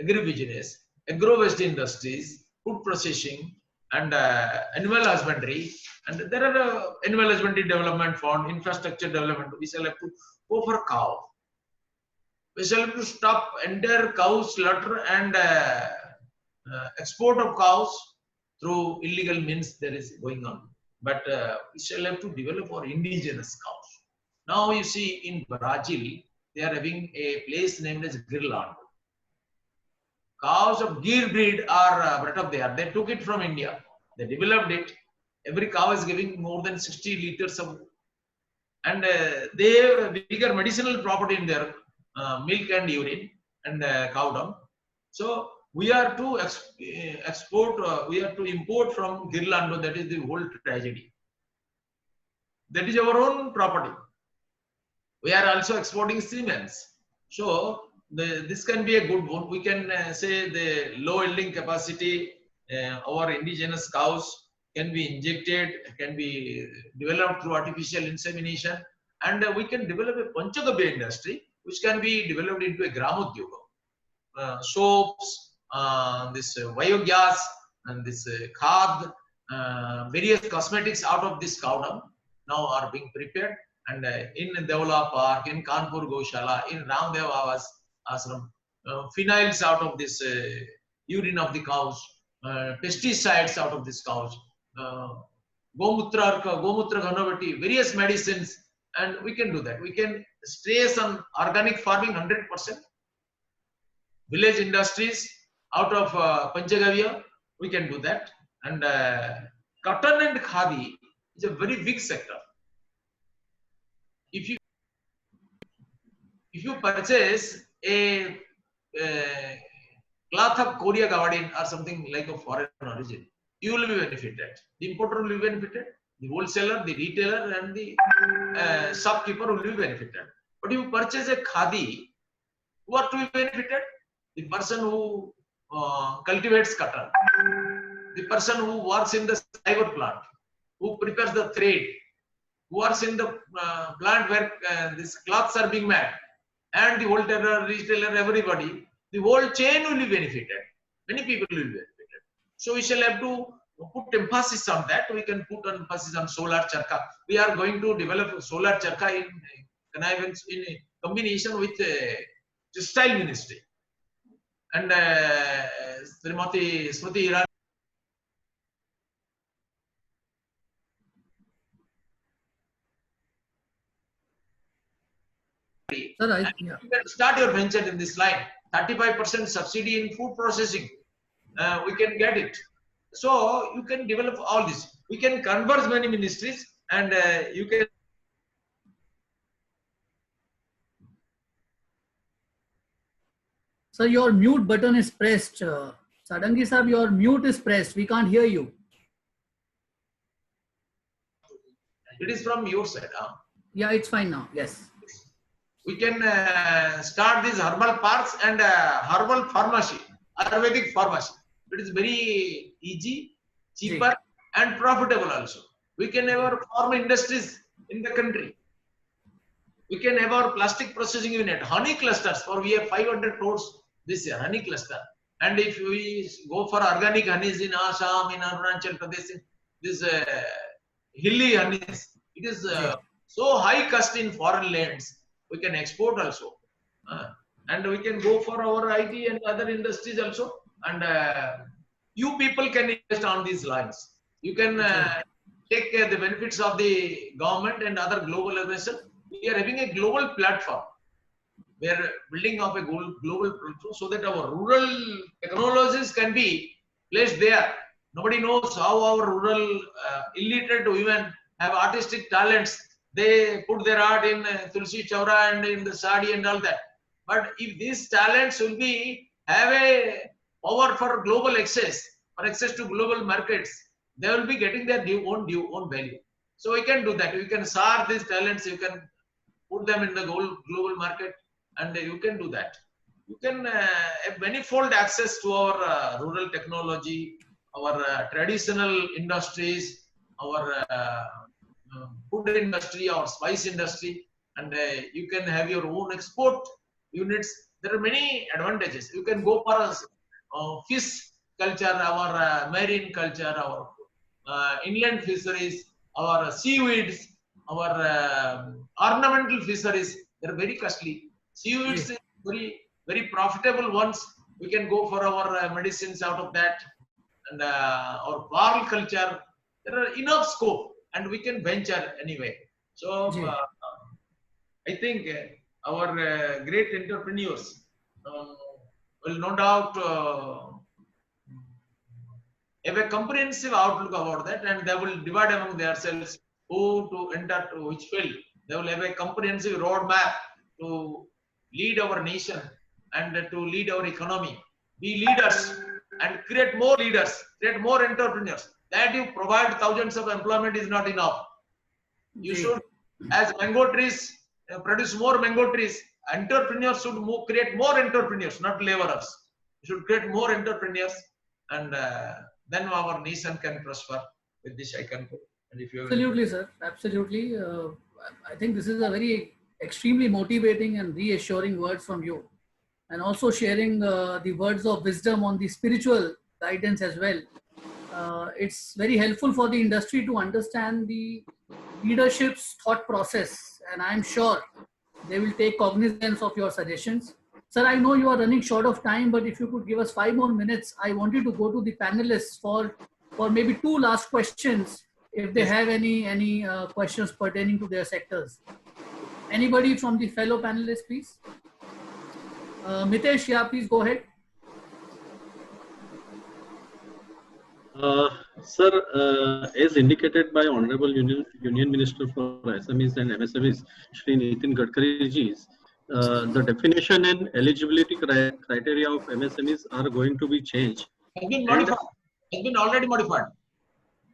agribusiness, agro-waste industries, food processing, and animal husbandry. And there are animal husbandry development fund, infrastructure development. We shall have to go for cow. We shall have to stop entire cow slaughter and export of cows through illegal means that is going on. But we shall have to develop our indigenous cows. Now you see in Brazil, they are having a place named as Girland. Cows of Gir breed are brought up there. They took it from India. They developed it. Every cow is giving more than 60 liters of, and they have bigger medicinal property in their milk and urine and cow dung. So we are to export, we are to import from Girlando. That is the whole tragedy. That is our own property. We are also exporting cements. So this can be a good one. We can say the low yielding capacity, our indigenous cows can be injected, can be developed through artificial insemination, and we can develop a Panchagabya industry, which can be developed into a Gramodyoga. Soaps, this biogas, and this khad, various cosmetics out of this cow dung now are being prepared. And in Deola Park, in Kanpur Goshala, in Ramdev Ashram, phenyls out of this urine of the cows, pesticides out of this cows, Gomutra Ghanavati, various medicines, and we can do that. We can stress on organic farming 100%. Village industries out of Panchagavya, we can do that. And cotton and khadi is a very big sector. If you purchase a cloth of Korea Gavadin or something like a foreign origin, you will be benefited. The importer will be benefited, the wholesaler, the retailer, and the shopkeeper will be benefited. But if you purchase a khadi, who are to be benefited? The person who cultivates cotton, the person who works in the fiber plant, who prepares the thread, who works in the plant where these cloths are being made, and the wholesaler, retailer, everybody, the whole chain will be benefited. Many people will be benefited. So we shall have to put emphasis on that. We can put emphasis on solar charkha. We are going to develop solar charkha in combination with textile ministry. And Srimati Smriti Irani. Sir, you can start your venture in this line. 35% subsidy in food processing. We can get it. So you can develop all this. We can converge many ministries, and you can. Sir, your mute button is pressed. Sadangi Sahab, your mute is pressed. We can't hear you. It is from your side. Huh? Yeah, it's fine now. Yes. We can start these herbal parks and herbal pharmacy, Ayurvedic pharmacy. It is very easy, cheaper, and profitable also. We can have our farm industries in the country. We can have our plastic processing unit, honey clusters, for we have 500 crores this year, honey cluster. And if we go for organic honeys in Assam, in Arunachal Pradesh, this hilly honeys, it is so high cost in foreign lands. We can export also. And we can go for our IT and other industries also. And you people can invest on these lines. You can take the benefits of the government and other global organizations. We are having a global platform. We are building up a global platform so that our rural technologies can be placed there. Nobody knows how our rural illiterate women have artistic talents. They put their art in Tulsi Chowra and in the Sadi and all that. But if these talents will be have a power for global access, for access to global markets, they will be getting their own value. So we can do that. We can source these talents. You can put them in the global market, and you can do that. You can have manifold access to our rural technology, our traditional industries, our food industry, our spice industry, and you can have your own export units. There are many advantages. You can go for fish culture, our marine culture, our inland fisheries, our seaweeds, our ornamental fisheries. They are very costly. Seaweeds is very profitable ones. We can go for our medicines out of that, and our pearl culture. There are enough scope. And we can venture anyway. So I think our great entrepreneurs will no doubt have a comprehensive outlook about that, and they will divide among themselves who to enter to which field. They will have a comprehensive roadmap to lead our nation and to lead our economy. Be leaders and create more leaders, create more entrepreneurs. That you provide thousands of employment is not enough. You should, as mango trees produce more mango trees, entrepreneurs should create more entrepreneurs, not laborers. You should create more entrepreneurs, and then our nation can prosper. With this, I can put. And if you absolutely, sir, absolutely. I think this is a very extremely motivating and reassuring words from you, and also sharing the words of wisdom on the spiritual guidance as well. it's very helpful for the industry to understand the leadership's thought process, and I'm sure they will take cognizance of your suggestions. Sir, I know you are running short of time, but if you could give us 5 more minutes, I wanted to go to the panelists for maybe 2 last questions, if they have any questions pertaining to their sectors. Anybody from the fellow panelists, please? Mitesh, yeah, please go ahead. Sir, as indicated by Honorable Union Minister for SMEs and MSMEs, Shri Nitin Gadkari ji, the definition and eligibility criteria of MSMEs are going to be changed. Has been modified. Has been already modified.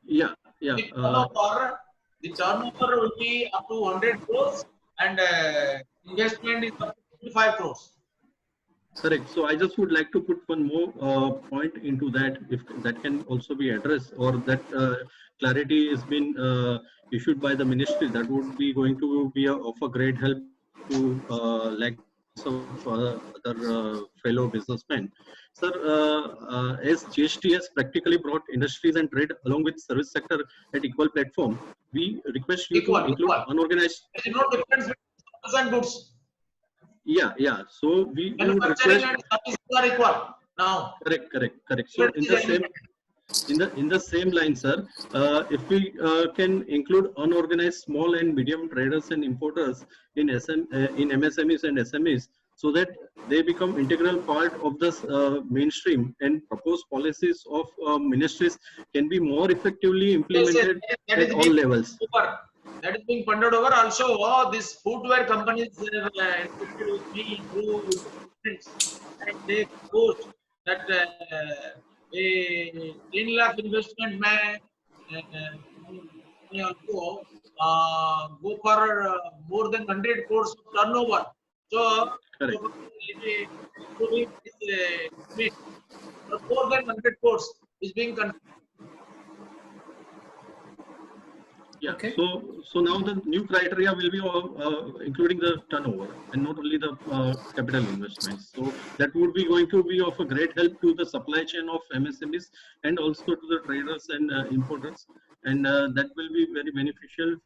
Yeah. The turnover will be up to 100 crores and investment is up to 55 crores. Correct. So I just would like to put one more point into that, if that can also be addressed, or that clarity has been issued by the ministry. That would be going to be of a great help to lakhs of other fellow businessmen. Sir, as GST has practically brought industries and trade along with service sector at equal platform, we request you to include unorganized. There is no difference between services and goods. Yeah. So we would Manufacturing request. and services are equal now. Correct. So in the same line, sir, if we can include unorganized small and medium traders and importers in MSMEs and SMEs, so that they become integral part of this mainstream, and proposed policies of ministries can be more effectively implemented at all levels. That is being pondered over. Also, these footwear companies have interested with me through and they post that a 10 lakh investment may also go for more than 100 crores of turnover. So, more than 100 crores is being considered. Yeah. Okay. So now the new criteria will be including the turnover and not only the capital investments. So that would be going to be of a great help to the supply chain of MSMEs and also to the traders and importers, and that will be very beneficial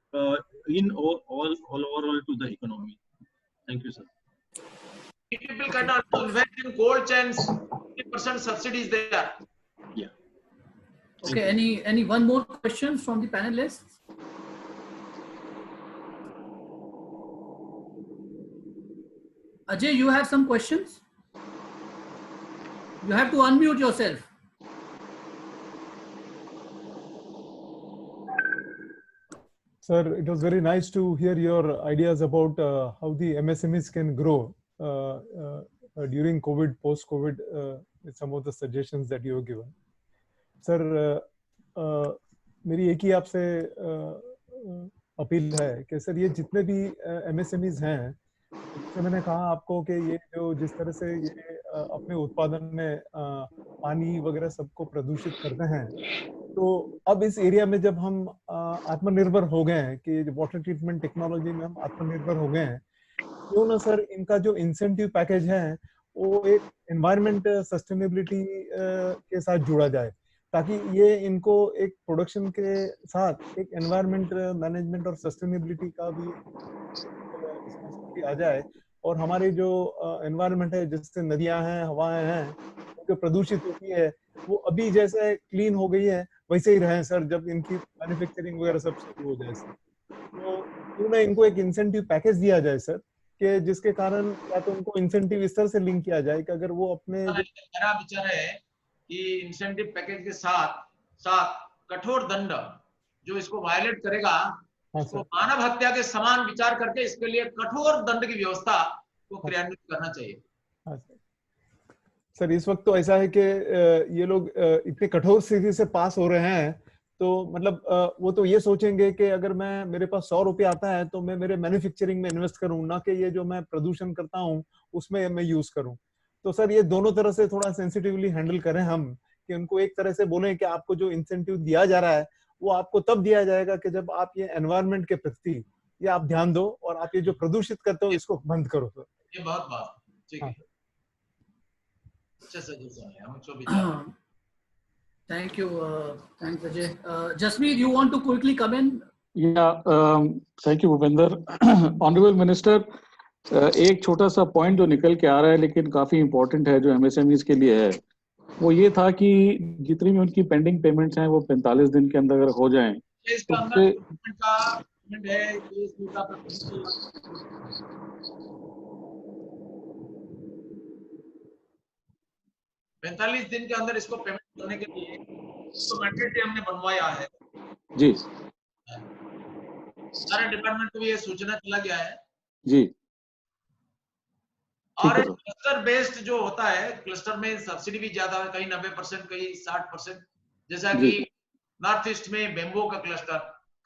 in all overall to the economy. Thank you, sir. People can also invest in cold chains. 50% subsidies there. Yeah. Okay. Any one more question from the panelists? Ajay, you have some questions? You have to unmute yourself. Sir, it was very nice to hear your ideas about how the MSMEs can grow during COVID, post-COVID, with some of the suggestions that you have given. Sir, मेरी एक ही आपसे appeal है कि sir ये जितने भी MSMEs हैं, जैसे मैंने कहा आपको कि ये जो जिस तरह से ये अपने उत्पादन में पानी वगैरह सबको प्रदूषित करते हैं, तो अब इस एरिया में जब हम आत्मनिर्भर हो गए हैं कि वाटर ट्रीटमेंट टेक्नोलॉजी में हम आत्मनिर्भर हो गए हैं, क्यों ना सर इनका जो इंसेंटिव पैकेज है वो एक एनवायरमेंट सस्टेनेबिलिटी के साथ जुड़ा जाए, ताकि ये इनको एक प्रोडक्शन के साथ एक एनवायरमेंट मैनेजमेंट और सस्टेनेबिलिटी का भी आ जाए, और हमारे जो एनवायरमेंट है, जिससे नदियां हैं, हवाएं हैं, जो प्रदूषित होती है, वो अभी जैसे क्लीन हो गई है वैसे ही रहे सर, जब इनकी मैन्युफैक्चरिंग वगैरह सब शुरू हो जाए सर। तो क्यों ना इनको एक इंसेंटिव पैकेज दिया जाए सर, कि जिसके कारण या तो उनको इंसेंटिव इस तरह से लिंक किया जाए कि अगर वो अपने मेरा विचार है कि इंसेंटिव पैकेज के साथ कठोर दंड, जो इसको वायलेट करेगा उसको मानव हत्या के समान विचार करके इसके लिए कठोर दंड की व्यवस्था को क्रियान्वित करना चाहिए। सर इस वक्त तो ऐसा है कि ये लोग इतने कठोर स्थिति से पास हो रहे हैं, तो मतलब वो तो ये सोचेंगे कि अगर मेरे पास 100 रुपये आता है तो मैं मेरे मैन्युफैक्चरिंग में इन्वेस्ट करूं, ना कि ये जो मैं प्रदूषण करता हूं उसमें मैं यूज करूं। तो सर ये दोनों तरह से थोड़ा सेंसिटिवली हैंडल करें हम, कि उनको एक तरह से बोलें कि आपको जो इंसेंटिव दिया जा रहा है वो आपको तब दिया जाएगा कि जब आप ये एनवायरनमेंट के प्रति ये आप ध्यान दो और आप ये जो प्रदूषित करते हो इसको बंद करो सर। ये बहुत बात ठीक है। अच्छा सजेशन है, हम इसको विचार Thank you. Thanks, Vijay. Jasmeet, you want to quickly come in? Yeah, thank you, Bhupinder. Honorable Minister, एक छोटा सा पॉइंट जो निकल के आ रहा है लेकिन काफी इम्पोर्टेंट है जो एमएसएमईज के लिए है, वो ये था कि जितनी भी उनकी पेंडिंग पेमेंट्स हैं वो 45 दिन के अंदर अगर हो जाएं इसका तो अंदर उससे का है इसका 45 दिन के अंदर इसको पेमेंट करने के लिए तो मैंडेटरी हमने बनवाया है जी, सारे डिपार्टमेंट को भी ये सूचना चला गया है जी, और क्लस्टर बेस्ड जो होता है, क्लस्टर में सब्सिडी भी ज्यादा है, कहीं 90%, कहीं 60%, जैसा कि नॉर्थ ईस्ट में बेम्बो का क्लस्टर,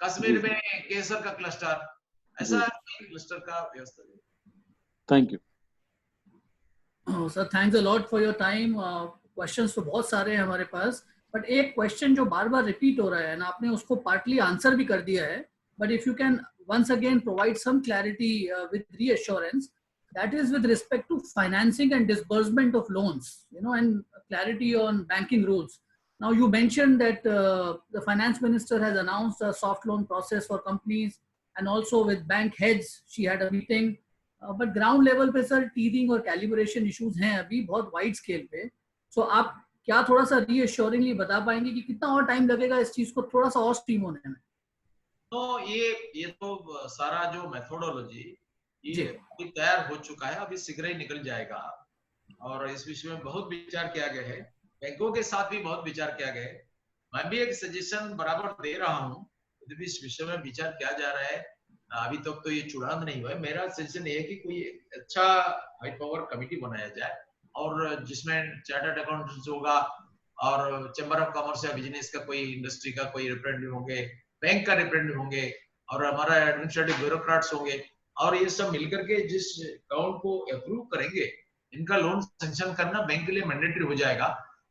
कश्मीर में केसर का क्लस्टर, ऐसा क्लस्टर का व्यवस्था है। Thank you sir, thanks a lot for your time. Questions तो बहुत सारे हैं हमारे पास, बट एक क्वेश्चन जो बार बार रिपीट हो रहा है ना, आपने उसको पार्टली आंसर भी कर दिया है, but if you can once again provide some clarity with reassurance, that is with respect to financing and disbursement of loans, you know, and clarity on banking rules. Now you mentioned that the finance minister has announced a soft loan process for companies, and also with bank heads she had a meeting, but ground level पे sir teething और calibration issues हैं अभी बहुत wide scale पे. So आप क्या थोड़ा सा reassuringly बता पाएंगे कि कितना और टाइम लगेगा इस चीज को थोड़ा सा और स्ट्रीम होने में? तो ये तो सारा जो मेथोडोलॉजी ये तैयार हो चुका है, अभी शीघ्र ही निकल जाएगा और इस विषय में बहुत विचार किया गया है, बैंकों के साथ भी बहुत विचार किया गया है। मैं भी एक सजेशन बराबर दे रहा हूँ, इस विषय में विचार किया जा रहा है। अभी तक तो ये चुड़ांत नहीं हुआ है। मेरा सजेशन ये है कि कोई अच्छा हाई पावर कमेटी बनाया जाए और जिसमें चार्टर्ड अकाउंटेंट्स होगा और चैम्बर ऑफ कॉमर्स या बिजनेस का कोई, इंडस्ट्री का कोई रिप्रेजेंटेटिव होंगे, बैंक का रिप्रेजेंटेटिव होंगे और हमारा एडमिनिस्ट्रेटिव ब्यूरोक्रेट्स होंगे, और ये सब मिलकर के जिस अकाउंट को अप्रूव करेंगे, इनका लोन सैंक्शन करना बैंक के लिए मैंडेटरी हो जाएगा।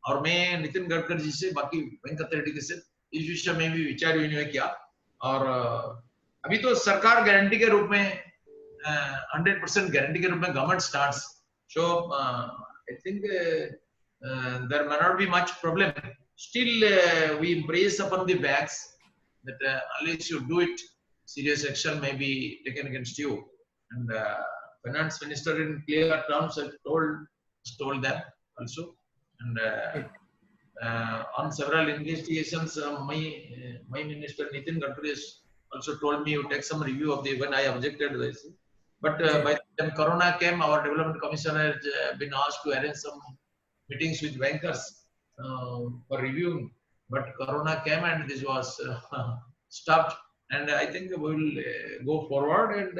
और मैं नितिन गडकरी जी से, बाकी बैंक अथॉरिटी के साथ इस विषय में भी विचार विनिमय किया और अभी तो सरकार गारंटी के रूप में 100% गारंटी के रूप में government starts, so I think there may not be much problem. Still we impress upon the banks that unless you do it, serious action may be taken against you. And finance minister in clear terms has told them also. And on several investigations, my minister Nitin Gadkari has also told me to take some review of the, when I objected to this. But by the time Corona came, our development commissioner has been asked to arrange some meetings with bankers for reviewing, but Corona came and this was stopped. And I think we will go forward and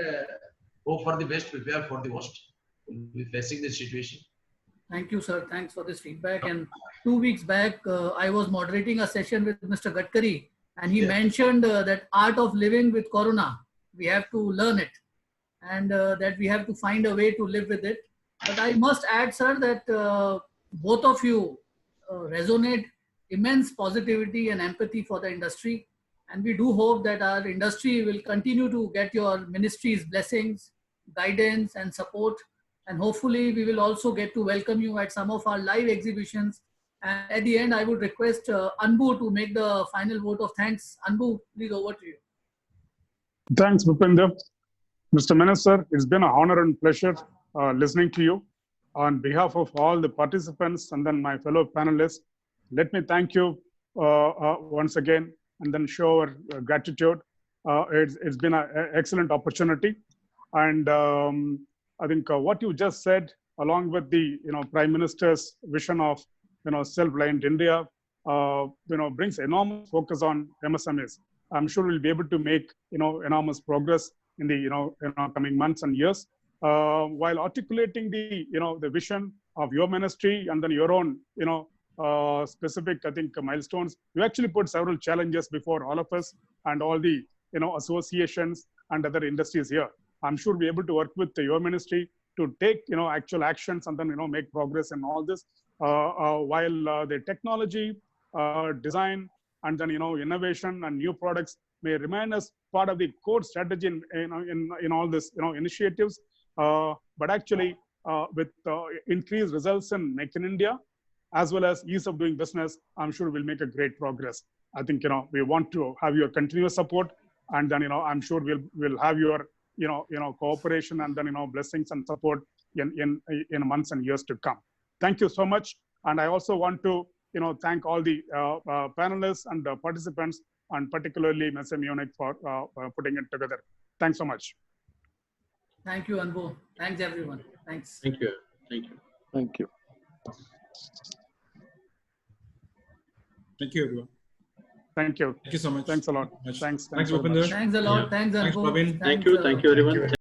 hope for the best, prepare for the worst. We'll be facing this situation. Thank you, sir. Thanks for this feedback. And 2 weeks back, I was moderating a session with Mr. Gadkari, and he mentioned that art of living with Corona. We have to learn it, and that we have to find a way to live with it. But I must add, sir, that both of you resonate immense positivity and empathy for the industry, and we do hope that our industry will continue to get your ministry's blessings, guidance and support, and hopefully we will also get to welcome you at some of our live exhibitions. And at the end, I would request Anbu to make the final vote of thanks. Anbu, please, over to you. Thanks, Bhupinder. Mr. Minister, it's been an honor and pleasure listening to you. On behalf of all the participants and then my fellow panelists, let me thank you once again and then show our gratitude. It's been an excellent opportunity. And I think what you just said, along with the Prime Minister's vision of self-reliant India, brings enormous focus on MSMEs. I'm sure we'll be able to make enormous progress in the coming months and years. While articulating the vision of your ministry and then your own specific, I think, milestones, you actually put several challenges before all of us and all the associations and other industries here. I'm sure we'll be able to work with your ministry to take actual actions and then make progress in all this. While the technology, design, and then innovation and new products may remain as part of the core strategy in all this initiatives. But actually, with increased results in Make in India as well as ease of doing business, I'm sure we'll make a great progress. I think, we want to have your continuous support, and then, I'm sure we'll have your, cooperation, and then, blessings and support in months and years to come. Thank you so much. And I also want to, thank all the panelists and the participants, and particularly Mr. Munich for putting it together. Thanks so much. Thank you, Anbu. Thanks, everyone. Thanks. Thank you. Thank you. Thank you. Thank you, everyone. Thank you. Thank you so much. Thanks a lot. Thanks. Thanks, Bhupinder. Thanks a lot. Yeah. Thanks, Anbu. Thanks, Bhavin. Thank you. Thank you, everyone.